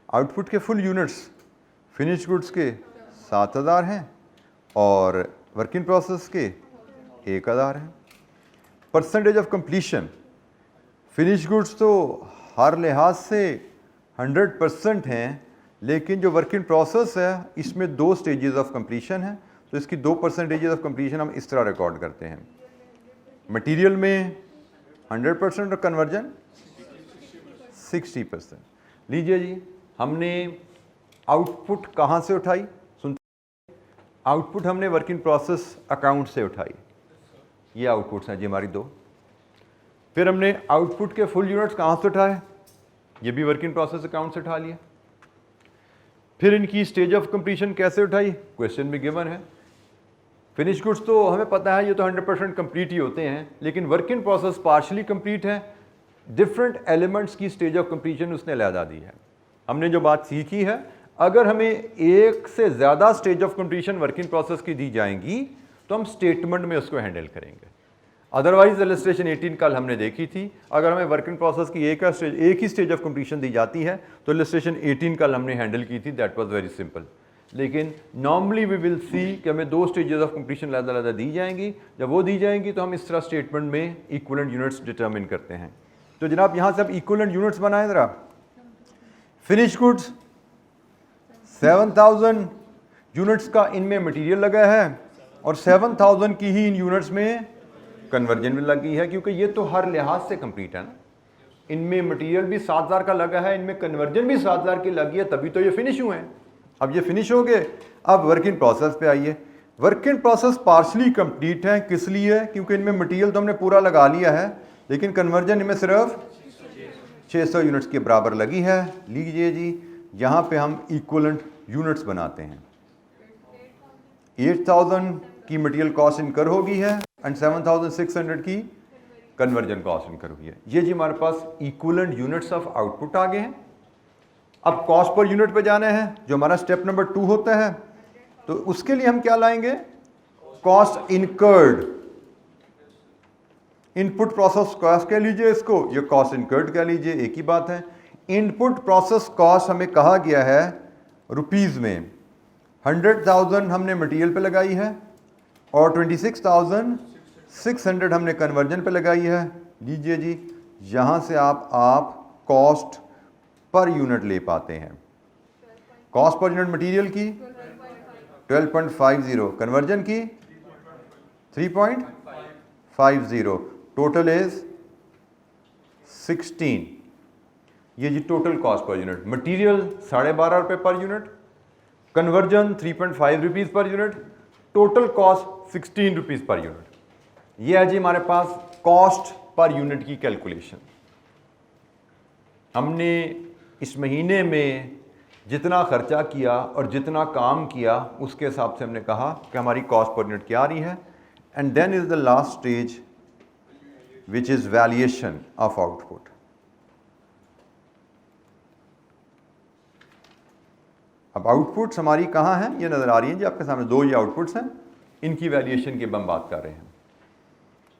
आउटपुट के फुल यूनिट्स फिनिश गुड्स के 7000 हैं और वर्क इन प्रोसेस के 1000 हैं। Percentage of completion, finish goods तो हर लिहाज से 100% हैं, लेकिन जो वर्क इन प्रोसेस है इसमें 2 स्टेजेस ऑफ कंप्लीशन है, तो इसकी 2 परसेंटेज ऑफ कंप्लीशन हम इस तरह रिकॉर्ड करते हैं। मटेरियल में 100% और कन्वर्जन 60%। लीजिए जी, हमने आउटपुट कहाँ से उठाई? सुनते, आउटपुट हमने वर्क इन प्रोसेस अकाउंट से उठाई। ये आउटपुट्स हैं जी हमारी 2। फिर हमने आउटपुट के फुल यूनिट्स कहाँ से उठाए? ये भी वर्क इन प्रोसेस अकाउंट से उठा लिए। फिर इनकी स्टेज ऑफ कंप्लीशन कैसे उठाई? क्वेश्चन में गिवन है। फिनिश गुड्स तो हमें पता है ये तो 100% कंप्लीट ही होते हैं, लेकिन work in process partially complete है। डिफरेंट एलिमेंट्स की स्टेज ऑफ कंप्लीशन उसने अलग दी है। हमने जो बात सीखी है, अगर हमें एक से ज़्यादा stage of completion work in process की दी जाएंगी तो हम स्टेटमेंट में उसको हैंडल करेंगे। अदरवाइज इलस्ट्रेशन 18 कल हमने देखी थी, अगर हमें वर्क इन प्रोसेस की एक ही स्टेज ऑफ कंप्लीशन दी जाती है तो इलस्ट्रेशन 18 कल हमने हैंडल की थी, दैट वाज वेरी सिंपल। लेकिन नॉर्मली वी विल सी कि हमें 2 स्टेजेस ऑफ कंप्लीशन अलग दी जाएंगी। जब वो दी जाएंगी तो हम इस तरह स्टेटमेंट में इक्विवेलेंट यूनिट्स डिटरमिन करते हैं। तो जनाब यहाँ से अब इक्विवेलेंट यूनिट्स बनाएं ज़रा। फिनिश गुड्स 7000 यूनिट्स का इनमें मटेरियल लगा है और 7000 की ही इन यूनिट्स में कन्वर्जन भी लगी है, क्योंकि ये तो हर लिहाज से कंप्लीट है ना। इनमें मटेरियल भी 7000 का लगा है, इनमें कन्वर्जन भी 7000 की लगी है, तभी तो ये फिनिश हुए हैं। अब ये फिनिश हो गए, अब वर्क इन प्रोसेस पे आइए। Work in process partially complete है, किस लिए? क्योंकि इनमें मटेरियल तो हमने पूरा लगा लिया है, लेकिन कन्वर्जन इनमें सिर्फ 600 यूनिट्स के बराबर लगी है। लीजिए जी, यहाँ पे हम इक्वलेंट यूनिट्स बनाते हैं। 8000 की मटेरियल कॉस्ट इनकर हो गई है एंड 7600 की कन्वर्जन कॉस्ट इनकर हुई है। ये जी हमारे पास इक्वलेंट यूनिट्स ऑफ आउटपुट आ गए हैं। अब कॉस्ट पर यूनिट पे जाना है, जो हमारा स्टेप नंबर 2 होता है, तो उसके लिए हम क्या लाएंगे? Cost incurred. Input process cost कह लीजिए इसको, ये कॉस्ट इनकर्ड कह लीजिए, एक ही बात है। इनपुट प्रोसेस कॉस्ट हमें कहा गया है रुपीस में। 100,000 हमने मटेरियल पे लगाई है और 26,600 हमने कन्वर्जन पे लगाई है। लीजिए जी, यहाँ से आप कॉस्ट पर यूनिट ले पाते हैं। कॉस्ट पर यूनिट मटेरियल की 12.50, कन्वर्जन की 3.50, टोटल इज 16। ये जी total cost per unit. Material 12.5 रुपये per unit, conversion 3.5 rupees per unit, total cost 16 rupees per unit. ये है जी हमारे पास कॉस्ट पर यूनिट की कैलकुलेशन। हमने इस महीने में जितना खर्चा किया और जितना काम किया, उसके हिसाब से हमने कहा कि हमारी कॉस्ट पर यूनिट क्या आ रही है। And then is the last stage which is valuation of output. अब आउटपुट्स हमारी कहाँ हैं? ये नज़र आ रही हैं जी आपके सामने, 2 ये आउटपुट्स हैं, इनकी वैल्यूएशन की हम बात कर रहे हैं।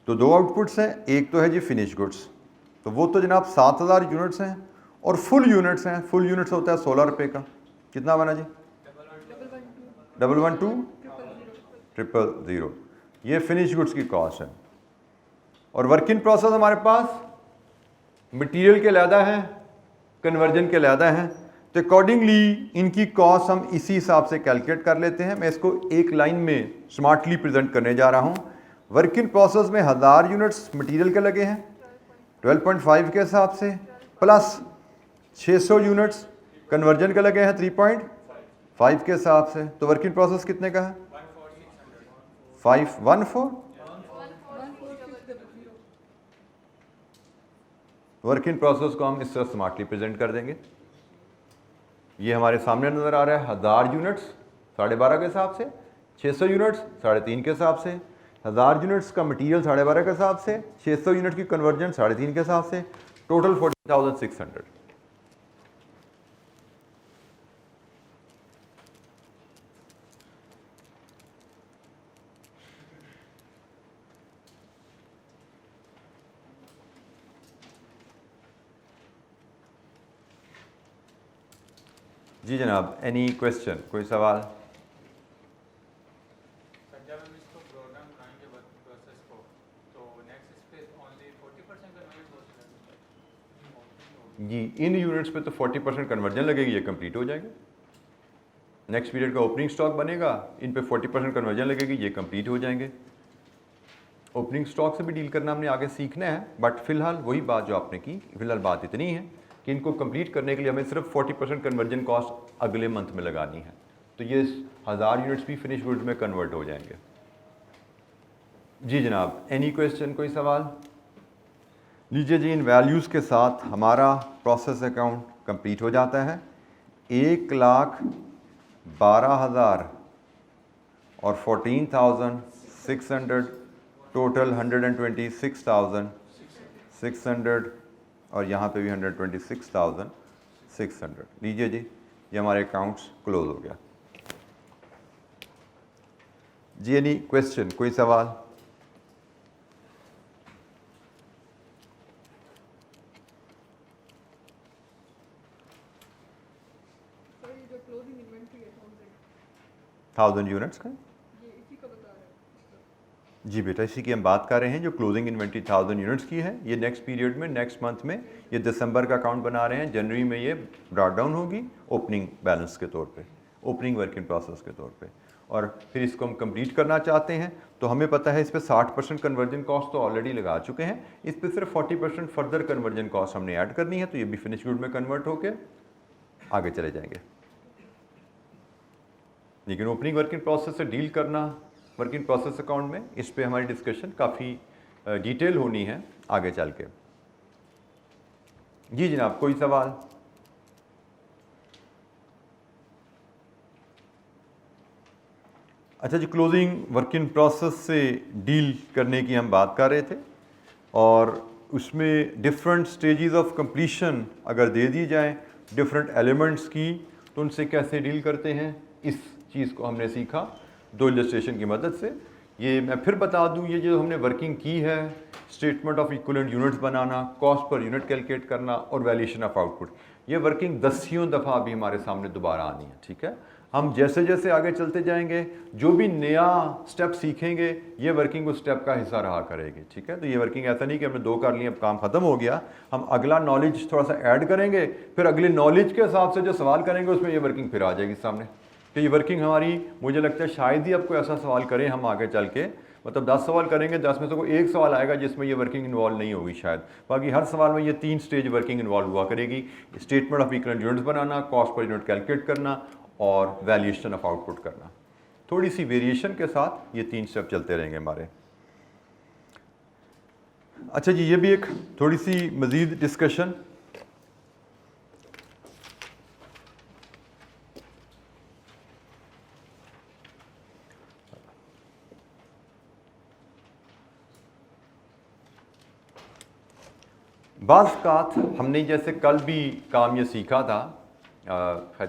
तो 2 आउटपुट्स हैं, एक तो है जी फिनिश गुड्स, तो वो तो जनाब 7000 यूनिट्स हैं, और फुल यूनिट्स हैं। फुल यूनिट्स होता है 16 रुपये का। कितना बना जी? 112,000,000। ये फिनिश गुड्स की कॉस्ट है। और वर्क इन प्रोसेस हमारे पास मटेरियल के अलहदा है, कन्वर्जन के अलहदा है, तो अकॉर्डिंगली इनकी कॉस्ट हम इसी हिसाब से कैलकुलेट कर लेते हैं। मैं इसको एक लाइन में स्मार्टली प्रेजेंट करने जा रहा हूँ। वर्क इन प्रोसेस में 1000 यूनिट्स मटेरियल के लगे हैं 12.5 के हिसाब से, प्लस 600 यूनिट्स कन्वर्जन के लगे हैं 3.5 के हिसाब से। तो वर्क इन प्रोसेस कितने का है? 514। वर्क इन प्रोसेस को हम इस तरह स्मार्टली प्रेजेंट कर देंगे। ये हमारे सामने नजर आ रहा है 1000 यूनिट्स 12.5 के हिसाब से, 600 यूनिट्स 3.5 के हिसाब से, 1000 यूनिट्स का मटेरियल 12.5 के हिसाब से, 600 यूनिट की कन्वर्जन 3.5 के हिसाब से, टोटल 14,600। जी जनाब, एनी क्वेश्चन, कोई सवाल? जब हम इसको प्रोग्राम बनाएंगे वर्क प्रोसेस को, तो next stage only 40% conversion process जी, इन यूनिट्स पे तो 40% कन्वर्जन लगेगी, ये कंप्लीट हो जाएगा। नेक्स्ट पीरियड का ओपनिंग स्टॉक बनेगा, इन पे 40% कन्वर्जन लगेगी, ये कंप्लीट हो जाएंगे। ओपनिंग स्टॉक से भी डील करना हमने आगे सीखना है, बट फिलहाल वही बात जो आपने की, फिलहाल बात इतनी है कि इनको कंप्लीट करने के लिए हमें सिर्फ 40% कन्वर्जन कॉस्ट अगले मंथ में लगानी है। तो ये 1000 यूनिट्स भी फिनिश गुड्स में कन्वर्ट हो जाएंगे। जी जनाब, एनी क्वेश्चन, कोई सवाल? लीजिए जी, इन वैल्यूज़ के साथ हमारा प्रोसेस अकाउंट कंप्लीट हो जाता है। 1,12,000 और 14,600, टोटल 126,600, और यहाँ पे भी 126,600। लीजिए जी, ये हमारे अकाउंट्स क्लोज हो गया। जी एनी क्वेश्चन, कोई सवाल? सर, ये जो क्लोजिंग इन्वेंटरी है 1000 यूनिट्स का? ये इसी का बता रहे हैं। जी बेटा, इसी की हम बात कर रहे हैं। जो क्लोजिंग इन्वेंट्री 1000 यूनिट्स की है, ये नेक्स्ट पीरियड में, नेक्स्ट मंथ में, ये दिसंबर का अकाउंट बना रहे हैं, जनवरी में ये ब्रॉट डाउन होगी ओपनिंग बैलेंस के तौर पे। ओपनिंग वर्क इन प्रोसेस के तौर पे, और फिर इसको हम कंप्लीट करना चाहते हैं तो हमें पता है इस पे 60% कन्वर्जन कॉस्ट तो ऑलरेडी लगा चुके हैं, इस पे सिर्फ 40% फर्दर कन्वर्जन कॉस्ट हमने ऐड करनी है, तो ये भी फिनिश गुड में कन्वर्ट होके आगे चले जाएंगे। लेकिन ओपनिंग वर्क इन प्रोसेस से डील करना वर्क इन प्रोसेस अकाउंट में, इस पे हमारी डिस्कशन काफ़ी डिटेल होनी है आगे चल के। जी जनाब, कोई सवाल? अच्छा जी, क्लोजिंग वर्क इन प्रोसेस से डील करने की हम बात कर रहे थे, और उसमें डिफरेंट स्टेजेस ऑफ कंप्लीशन अगर दे दी जाए डिफरेंट एलिमेंट्स की, तो उनसे कैसे डील करते हैं, इस चीज़ को हमने सीखा 2 इलस्ट्रेशन की मदद से। ये मैं फिर बता दूं, ये जो हमने वर्किंग की है, statement of equivalent units banana, cost per unit calculate करना और वैल्यूएशन ऑफ आउटपुट, ये वर्किंग 10 दफ़ा अभी हमारे सामने दोबारा आनी है। ठीक है, हम जैसे जैसे आगे चलते जाएंगे जो भी नया स्टेप सीखेंगे ये वर्किंग उस स्टेप का हिस्सा रहा करेगी। ठीक है, तो ये वर्किंग ऐसा नहीं कि हमने 2 कर लिए अब काम खत्म हो गया, हम अगला नॉलेज थोड़ा सा ऐड करेंगे, फिर अगले नॉलेज के हिसाब से जो सवाल करेंगे उसमें ये वर्किंग फिर आ जाएगी सामने। तो ये वर्किंग हमारी, मुझे लगता है शायद ही आपको ऐसा सवाल करें हम आगे चल के, मतलब 10 सवाल करेंगे, 10 में से कोई 1 सवाल आएगा जिसमें ये वर्किंग इन्वॉल्व नहीं होगी शायद, बाकी हर सवाल में ये 3 स्टेज वर्किंग इन्वॉल्व हुआ करेगी। Statement of equivalent units banana, cost per unit calculate करना और वैल्यूएशन ऑफ आउटपुट करना। थोड़ी सी वेरिएशन के साथ ये 3 स्टेप चलते रहेंगे हमारे। अच्छा जी, ये भी एक थोड़ी सी मज़ीद डिस्कशन, बाज़ हमने जैसे कल भी काम ये सीखा था,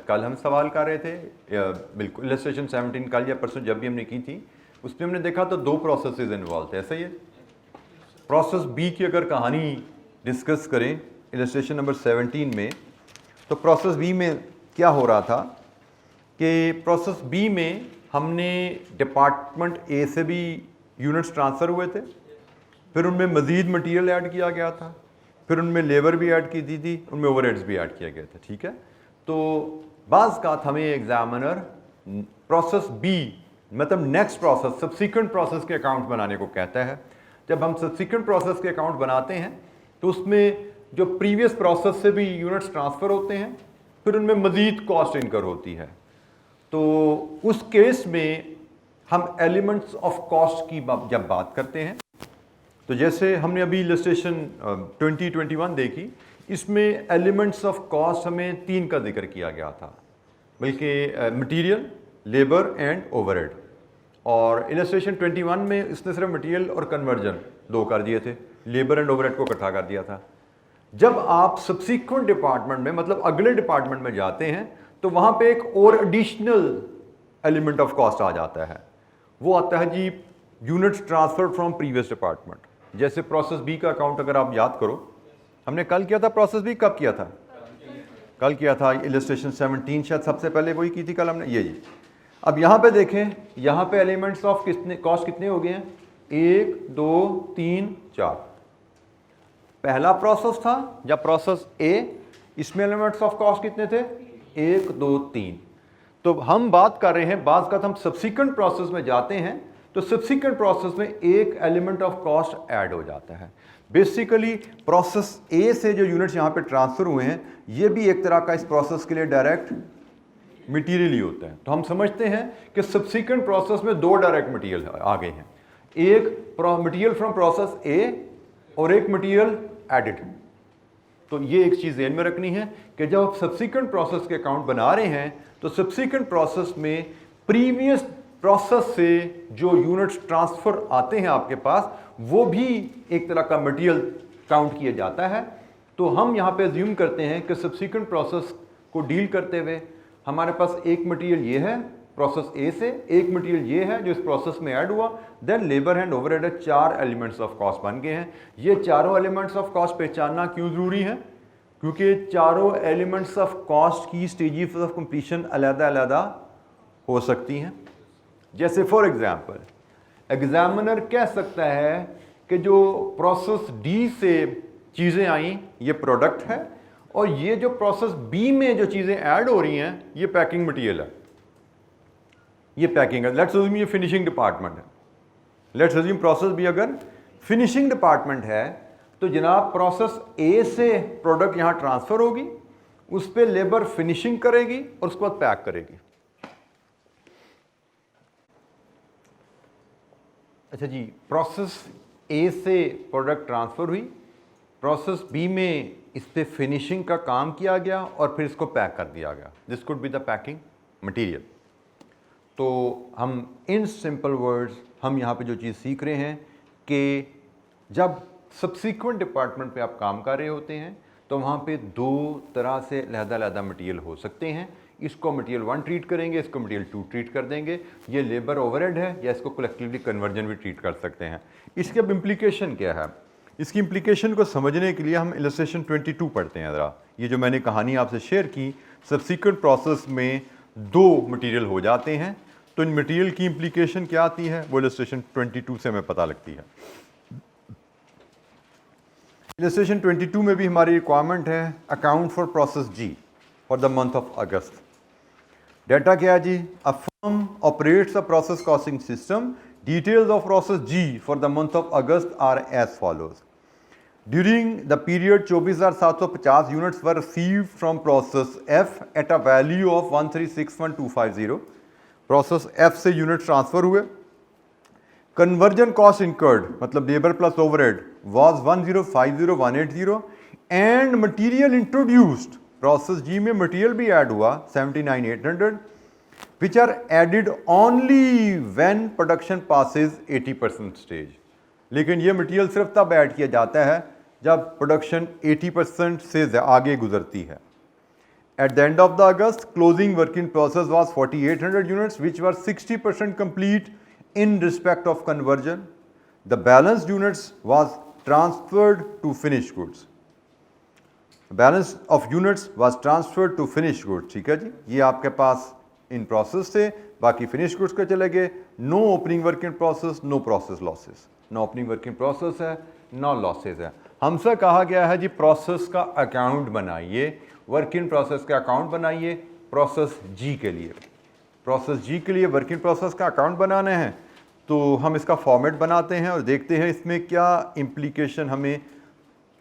कल हम सवाल कर रहे थे, बिल्कुल इलस्ट्रेशन 17 कल या परसों जब भी हमने की थी, उसमें हमने देखा तो 2 प्रोसेसेस इन्वॉल्व थे। ऐसा ही है, प्रोसेस बी की अगर कहानी डिस्कस करें इलस्ट्रेशन नंबर 17 में, तो प्रोसेस बी में क्या हो रहा था कि प्रोसेस बी में हमने डिपार्टमेंट ए से भी यूनिट्स ट्रांसफ़र हुए थे, फिर उनमें मज़ीद मटीरियल ऐड किया गया था, फिर उनमें लेबर भी ऐड की थी, उनमें ओवरहेड्स भी ऐड किया गया था। ठीक है, तो बाज़ का हमें एग्जामिनर प्रोसेस बी मतलब नेक्स्ट प्रोसेस, सब्सिक्वेंट प्रोसेस के अकाउंट बनाने को कहता है। जब हम सब्सिक्वेंट प्रोसेस के अकाउंट बनाते हैं तो उसमें जो प्रीवियस प्रोसेस से भी यूनिट्स ट्रांसफ़र होते हैं, फिर उनमें मज़ीद कॉस्ट इनकर होती है, तो उस केस में हम एलिमेंट्स ऑफ कॉस्ट की जब बात करते हैं, तो जैसे हमने अभी इलस्ट्रेशन 2021 देखी, इसमें एलिमेंट्स ऑफ कॉस्ट हमें 3 का जिक्र किया गया था, बल्कि मटेरियल, लेबर एंड ओवरहेड। और इलस्ट्रेशन 21 में इसने सिर्फ मटेरियल और कन्वर्जन 2 कर दिए थे, लेबर एंड ओवरहेड को इकट्ठा कर दिया था। जब आप सब्सिक्वेंट डिपार्टमेंट में मतलब अगले डिपार्टमेंट में जाते हैं तो वहाँ पे एक और एडिशनल एलिमेंट ऑफ कॉस्ट आ जाता है, वो आता है जी units transfer from previous department. जैसे प्रोसेस बी का अकाउंट अगर आप याद करो, हमने कल किया था, प्रोसेस बी कब किया था? कल किया था, इलस्ट्रेशन 17 शायद सबसे पहले वही की थी कल हमने, ये जी। अब यहाँ पे देखें, यहाँ पे एलिमेंट्स ऑफ कॉस्ट कितने हो गए हैं? 1 2 3 4। पहला प्रोसेस था या प्रोसेस ए, इसमें एलिमेंट्स ऑफ कॉस्ट कितने थे? 1 2 3। तो हम बात कर रहे हैं, बात का हम सब्सिक्वेंट प्रोसेस में जाते हैं तो सब्सिक्वेंट प्रोसेस में एक एलिमेंट ऑफ कॉस्ट ऐड हो जाता है। बेसिकली प्रोसेस ए से जो यूनिट्स यहाँ पे ट्रांसफ़र हुए हैं, ये भी एक तरह का इस प्रोसेस के लिए डायरेक्ट मटीरियल ही होता है। तो हम समझते हैं कि सब्सिक्वेंट प्रोसेस में 2 डायरेक्ट मटीरियल आ गए हैं, एक मटीरियल फ्रॉम प्रोसेस ए और एक मटीरियल एडिड। तो ये एक चीज़ ध्यान में रखनी है कि जब आप सब्सिक्वेंट प्रोसेस के अकाउंट बना रहे हैं तो सब्सिक्वेंट प्रोसेस में प्रीवियस प्रोसेस से जो यूनिट्स ट्रांसफ़र आते हैं आपके पास, वो भी एक तरह का मटेरियल काउंट किया जाता है। तो हम यहाँ पे अज्यूम करते हैं कि सब्सिक्वेंट प्रोसेस को डील करते हुए हमारे पास एक मटेरियल ये है प्रोसेस ए से, एक मटेरियल ये है जो इस प्रोसेस में ऐड हुआ, then labour and overhead, 4 elements of cost बन गए हैं। ये चारों एलिमेंट्स ऑफ कॉस्ट पहचानना क्यों ज़रूरी है? क्योंकि चारों एलिमेंट्स ऑफ कॉस्ट की स्टेजेस ऑफ कंप्लीशन अलग-अलग हो सकती हैं। जैसे फॉर एग्जांपल एग्जामिनर कह सकता है कि जो प्रोसेस डी से चीज़ें आई ये प्रोडक्ट है, और ये जो प्रोसेस बी में जो चीज़ें ऐड हो रही हैं ये पैकिंग मटेरियल है। ये पैकिंग है। लेट्स अज्यूम ये फिनिशिंग डिपार्टमेंट है। लेट्स अज्यूम प्रोसेस भी अगर फिनिशिंग डिपार्टमेंट है तो जनाब प्रोसेस ए से प्रोडक्ट यहाँ ट्रांसफ़र होगी, उस पर लेबर फिनिशिंग करेगी और उसके बाद पैक करेगी। अच्छा जी, प्रोसेस ए से प्रोडक्ट ट्रांसफ़र हुई, प्रोसेस बी में इस पर फिनिशिंग का काम किया गया और फिर इसको पैक कर दिया गया। This could be the packing material. तो हम इन सिंपल वर्ड्स हम यहाँ पे जो चीज़ सीख रहे हैं कि जब सब्सिक्वेंट डिपार्टमेंट पे आप काम कर रहे होते हैं तो वहाँ पे दो तरह से अलग-अलग मटेरियल हो सकते हैं। इसको मटेरियल 1 ट्रीट करेंगे, इसको मटेरियल 2 ट्रीट कर देंगे। ये लेबर ओवरहेड है या इसको कलेक्टिवली कन्वर्जन भी ट्रीट कर सकते हैं। इसके अब इम्प्लीकेशन क्या है? इसकी इम्प्लीकेशन को समझने के लिए हम इलस्ट्रेशन 22 पढ़ते हैं ज़रा। ये जो मैंने कहानी आपसे शेयर की, सब्सिक्वेंट प्रोसेस में दो मटेरियल हो जाते हैं तो इन मटेरियल की इम्प्लीकेशन क्या आती है वो इलस्ट्रेशन 22 से हमें पता लगती है। इलस्ट्रेशन 22 में भी हमारी रिक्वायरमेंट है account for process G for the month of August. Data क्या है जी? A firm operates a process costing system. Details of process G for the month of August are as follows. During the period 24,750 units were received from process F at a value of 1361250. Process F से units transfer हुए. Conversion cost incurred मतलब labor plus overhead was 1050180 and material introduced. Process G में material भी add हुआ 79800. which are added only when production passes 80% stage. लेकिन ये material सिर्फ तब ऐड किया जाता है जब प्रोडक्शन 80% से आगे गुजरती है। At the end of the August, closing work in process was 4800 units which were 60% complete in respect of conversion. The balanced units was transferred to finished goods. The balance of units was transferred to finished goods. ठीक है जी, ये आपके पास in process से बाकी finish goods के चले गए। No opening work in process, no process losses. No opening work in process है, नो लॉसेस है। हमसे कहा गया है जी प्रोसेस का अकाउंट बनाइए, वर्क इन प्रोसेस का अकाउंट बनाइए प्रोसेस जी के लिए। प्रोसेस जी के लिए वर्क इन प्रोसेस का अकाउंट बनाना है तो हम इसका फॉर्मेट बनाते हैं और देखते हैं इसमें क्या इम्प्लीकेशन हमें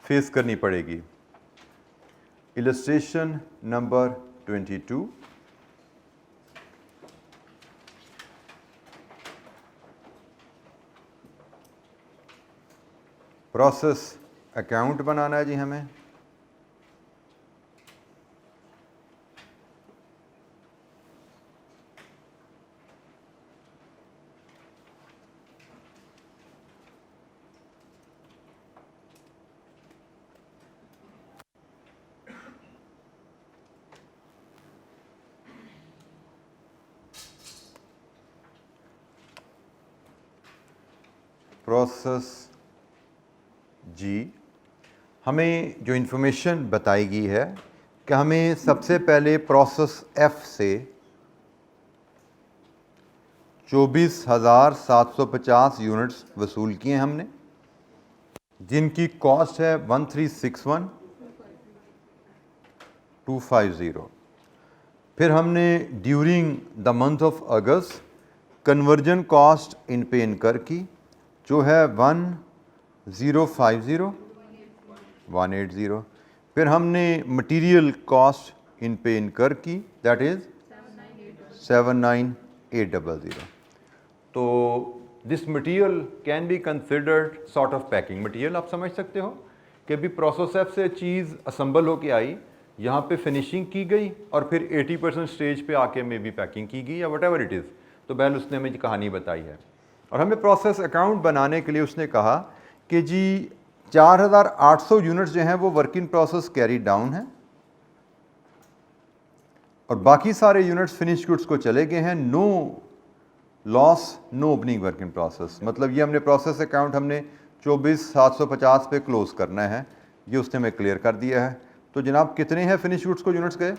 फेस करनी पड़ेगी। Illustration number 22। प्रोसेस अकाउंट बनाना है जी हमें। प्रोसेस जी हमें जो इन्फॉर्मेशन बताई गई है कि हमें सबसे पहले प्रोसेस एफ से 24,750 यूनिट्स वसूल किए हमने, जिनकी कॉस्ट है 1361250। फिर हमने during the month of August conversion cost in पे इनकर की जो है 1,050,180। फिर हमने मटेरियल कॉस्ट इन पे इनकर की दैट इज़ 79800। तो this material can be considered sort of packing material. आप समझ सकते हो कि अभी प्रोसेस एफ से चीज़ असम्बल होके आई, यहाँ पे फिनिशिंग की गई और फिर 80% स्टेज पे आके में भी पैकिंग की गई या वट एवर इट इज़। तो बहल उसने हमें कहानी बताई है और हमें प्रोसेस अकाउंट बनाने के लिए उसने कहा कि जी 4,800 यूनिट्स जो हैं वो work in process carry down है और बाकी सारे यूनिट्स फिनिश गुड्स को चले गए हैं। No loss, no opening work in process. मतलब ये हमने प्रोसेस अकाउंट हमने 24,750 पे क्लोज करना है, ये उसने हमें क्लियर कर दिया है। तो जनाब कितने हैं फिनिश गुड्स को यूनिट्स गए?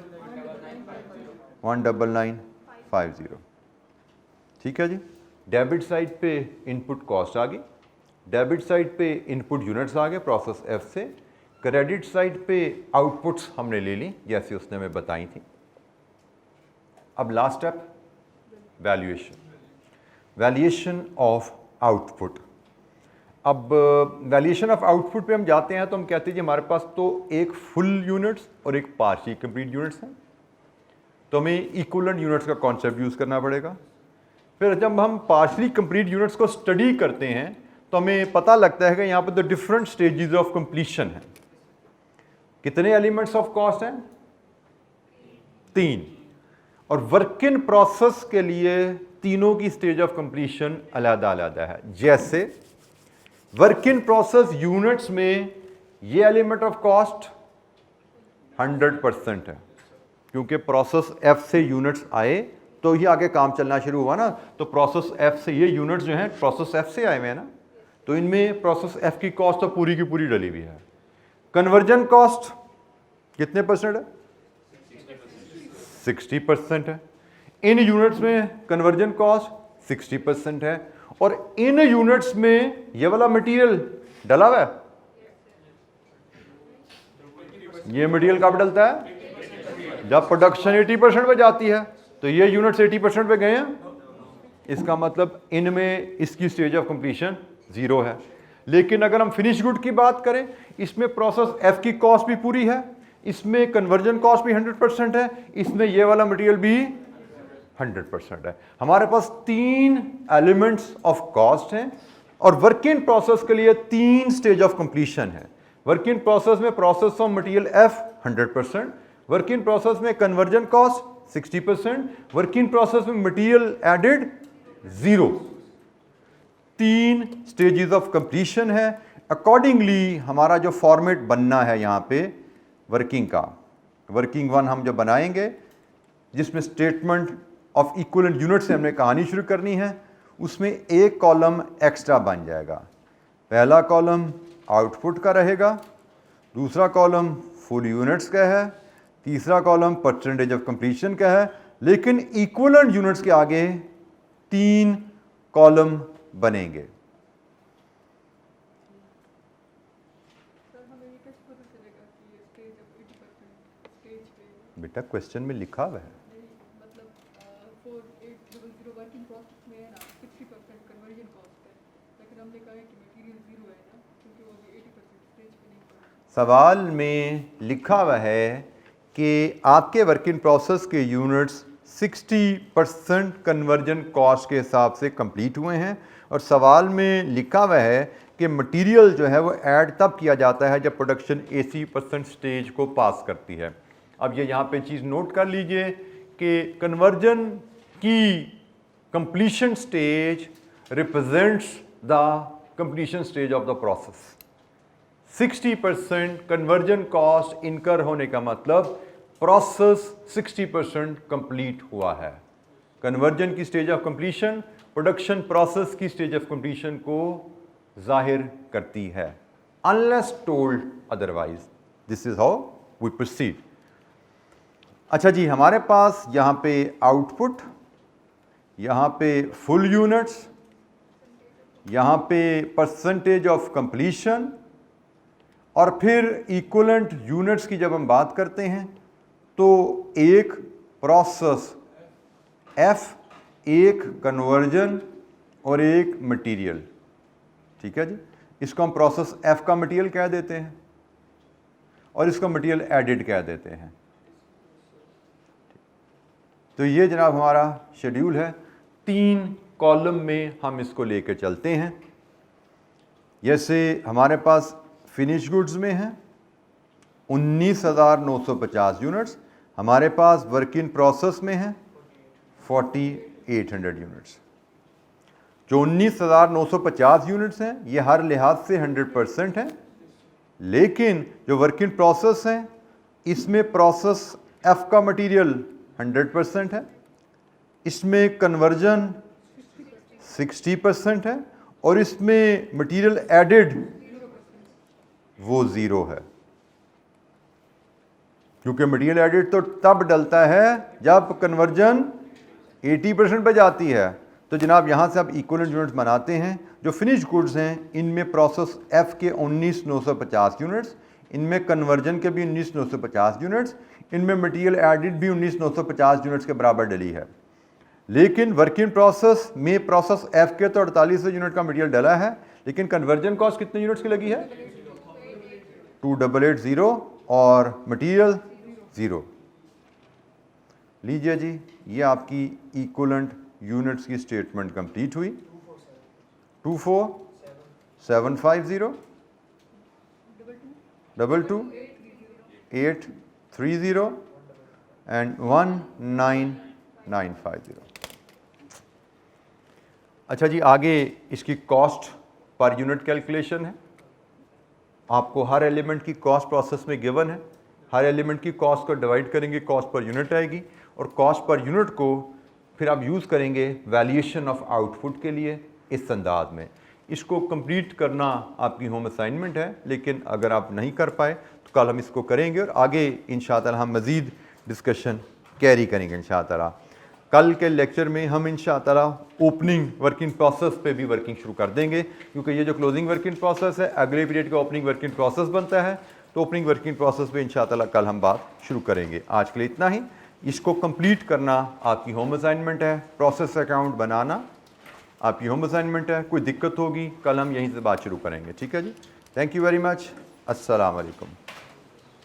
19950। ठीक है जी। डेबिट साइड पे इनपुट कॉस्ट आ गई, डेबिट साइड पे इनपुट यूनिट्स आ गए प्रोसेस एफ से, क्रेडिट साइड पे आउटपुट्स हमने ले ली जैसे उसने हमें बताई थी। अब last step valuation of output. अब वैल्यूएशन ऑफ आउटपुट पे हम जाते हैं तो हम कहते हैं जी हमारे पास तो एक फुल यूनिट्स और एक पार्शियल कंप्लीट यूनिट्स हैं, तो हमें इक्विवेलेंट यूनिट्स का कॉन्सेप्ट यूज़ करना पड़ेगा। फिर जब हम पार्शियली कंप्लीट यूनिट्स को स्टडी करते हैं तो हमें पता लगता है कि यहाँ पर तो डिफरेंट स्टेजेस ऑफ कंप्लीशन है। कितने एलिमेंट्स ऑफ कॉस्ट हैं? 3। और वर्क इन प्रोसेस के लिए तीनों की स्टेज ऑफ कंप्लीशन अलग-अलग है। जैसे वर्क इन प्रोसेस यूनिट्स में ये एलिमेंट ऑफ कॉस्ट 100% है, क्योंकि प्रोसेस एफ से यूनिट्स आए तो ही आगे काम चलना शुरू हुआ ना। तो प्रोसेस एफ से ये यूनिट्स जो हैं प्रोसेस एफ से आए हुए हैं ना, तो इनमें प्रोसेस एफ की कॉस्ट तो पूरी की पूरी डली हुई है। कन्वर्जन कॉस्ट कितने परसेंट है? 60% है। इन यूनिट्स में कन्वर्जन कॉस्ट 60% है। और इन यूनिट्स में ये वाला मटेरियल डला हुआ है, ये मटेरियल कब डलता है? जब प्रोडक्शन 80% पे जाती है, तो ये यूनिट्स 80% पे गए हैं। इसका मतलब इनमें इसकी स्टेज ऑफ कंप्लीशन 0 है। लेकिन अगर हम फिनिश गुड की बात करें, इसमें प्रोसेस एफ की कॉस्ट भी पूरी है, इसमें कन्वर्जन कॉस्ट भी 100% है, इसमें ये वाला मटेरियल भी 100% है। हमारे पास 3 एलिमेंट्स ऑफ कॉस्ट हैं और वर्क इन प्रोसेस के लिए 3 स्टेज ऑफ कंप्लीशन है। वर्क इन प्रोसेस में process of material F 100%, work in process में conversion cost 60%, work in process में material added 0। 3 stages of completion है। अकॉर्डिंगली हमारा जो फॉर्मेट बनना है यहाँ पे वर्किंग का, वर्किंग 1 हम जो बनाएंगे जिसमें स्टेटमेंट ऑफ इक्विवेलेंट यूनिट से हमने कहानी शुरू करनी है, उसमें एक कॉलम एक्स्ट्रा बन जाएगा। पहला कॉलम आउटपुट का रहेगा, दूसरा कॉलम फुल यूनिट्स का है, तीसरा कॉलम परसेंटेज ऑफ कंप्लीशन का है। लेकिन इक्विवेलेंट यूनिट्स के आगे 3 कॉलम बनेंगे। सर हमें ये कैसे पता चलेगा कि ये स्टेज ऑफ 80% स्टेज पे बेटा क्वेश्चन में लिखा हुआ है। नहीं, मतलब 4800 वर्किंग प्रोसेस में है ना 60% कन्वर्जन कॉस्ट है, लेकिन हमने कहा है कि मटेरियल 0 है ना, क्योंकि वो अभी 80% स्टेज पे नहीं पहुंचा। सवाल में लिखा हुआ है कि आपके वर्क इन प्रोसेस के यूनिट्स 60% कन्वर्जन कॉस्ट के हिसाब से कंप्लीट हुए हैं, और सवाल में लिखा हुआ है कि मटेरियल जो है वो ऐड तब किया जाता है जब प्रोडक्शन 80% स्टेज को पास करती है। अब ये यहाँ पे चीज़ नोट कर लीजिए कि कन्वर्जन की completion stage represents the completion stage of the process. 60% conversion cost incur होने का मतलब प्रोसेस 60% कंप्लीट हुआ है। कन्वर्जन की stage of completion production process की स्टेज ऑफ कंप्लीशन को जाहिर करती है, unless told otherwise. This is how we proceed. अच्छा जी, हमारे पास यहाँ पे आउटपुट, यहाँ पे फुल यूनिट्स, यहाँ पे परसेंटेज ऑफ कंप्लीशन, और फिर इक्विवेलेंट यूनिट्स की जब हम बात करते हैं तो एक प्रोसेस एफ, एक कन्वर्जन और एक मटेरियल। ठीक है जी, इसको हम प्रोसेस एफ का मटेरियल कह देते हैं और इसको मटेरियल एडेड कह देते हैं। तो ये जनाब हमारा शेड्यूल है। 3 कॉलम में हम इसको लेके चलते हैं। जैसे हमारे पास फिनिश गुड्स में है 19,950 यूनिट्स, हमारे पास वर्क इन प्रोसेस में है 4,800 यूनिट्स। जो 19,950 यूनिट्स हैं ये हर लिहाज से 100% हैं, लेकिन जो वर्क इन प्रोसेस हैं इसमें प्रोसेस एफ का मटेरियल 100% है, इसमें कन्वर्जन 60% है, और इसमें मटेरियल एडेड वो 0 है। क्योंकि मटेरियल एडेड तो तब डलता है जब कन्वर्जन 80% पे जाती है। तो जनाब यहाँ से आप इक्विवेलेंट यूनिट्स बनाते हैं। जो फिनिश गुड्स हैं इनमें प्रोसेस एफ के 19,950 यूनिट्स, इनमें कन्वर्जन के भी 19,950 यूनिट्स, इनमें मटेरियल एडेड भी 19,950 यूनिट्स के बराबर डली है। लेकिन वर्क इन प्रोसेस में प्रोसेस एफ के तो 48 यूनिट का मटेरियल डला है, लेकिन कन्वर्जन कॉस्ट कितने यूनिट्स की लगी है? 2880 और मटेरियल 0। लीजिए जी, ये आपकी इक्विवेलेंट यूनिट्स की स्टेटमेंट कंप्लीट हुई। 24750 22830 एंड 19950। अच्छा जी, आगे इसकी कॉस्ट पर यूनिट कैलकुलेशन है। आपको हर एलिमेंट की कॉस्ट प्रोसेस में गिवन है, हर एलिमेंट की कॉस्ट को डिवाइड करेंगे, कॉस्ट पर यूनिट आएगी और कॉस्ट पर यूनिट को फिर आप यूज़ करेंगे वैल्यूएशन ऑफ आउटपुट के लिए इस अंदाज में। इसको कंप्लीट करना आपकी होम असाइनमेंट है, लेकिन अगर आप नहीं कर पाए तो कल हम इसको करेंगे और आगे इंशाअल्लाह हम मज़ीद डिस्कशन कैरी करेंगे इंशाअल्लाह। कल के लेक्चर में हम इंशाअल्लाह ओपनिंग वर्किंग प्रोसेस पे भी वर्किंग शुरू कर देंगे, क्योंकि ये जो क्लोजिंग वर्किंग प्रोसेस है अगले पीरियड का ओपनिंग वर्किंग प्रोसेस बनता है, तो ओपनिंग वर्किंग प्रोसेस पे इंशाअल्लाह कल हम बात शुरू करेंगे। आज के लिए इतना ही। इसको कंप्लीट करना आपकी होम असाइनमेंट है, प्रोसेस अकाउंट बनाना आपकी होम असाइनमेंट है। कोई दिक्कत होगी कल हम यहीं से बात शुरू करेंगे, ठीक है जी। Thank you very much. अस्सलाम वालेकुम।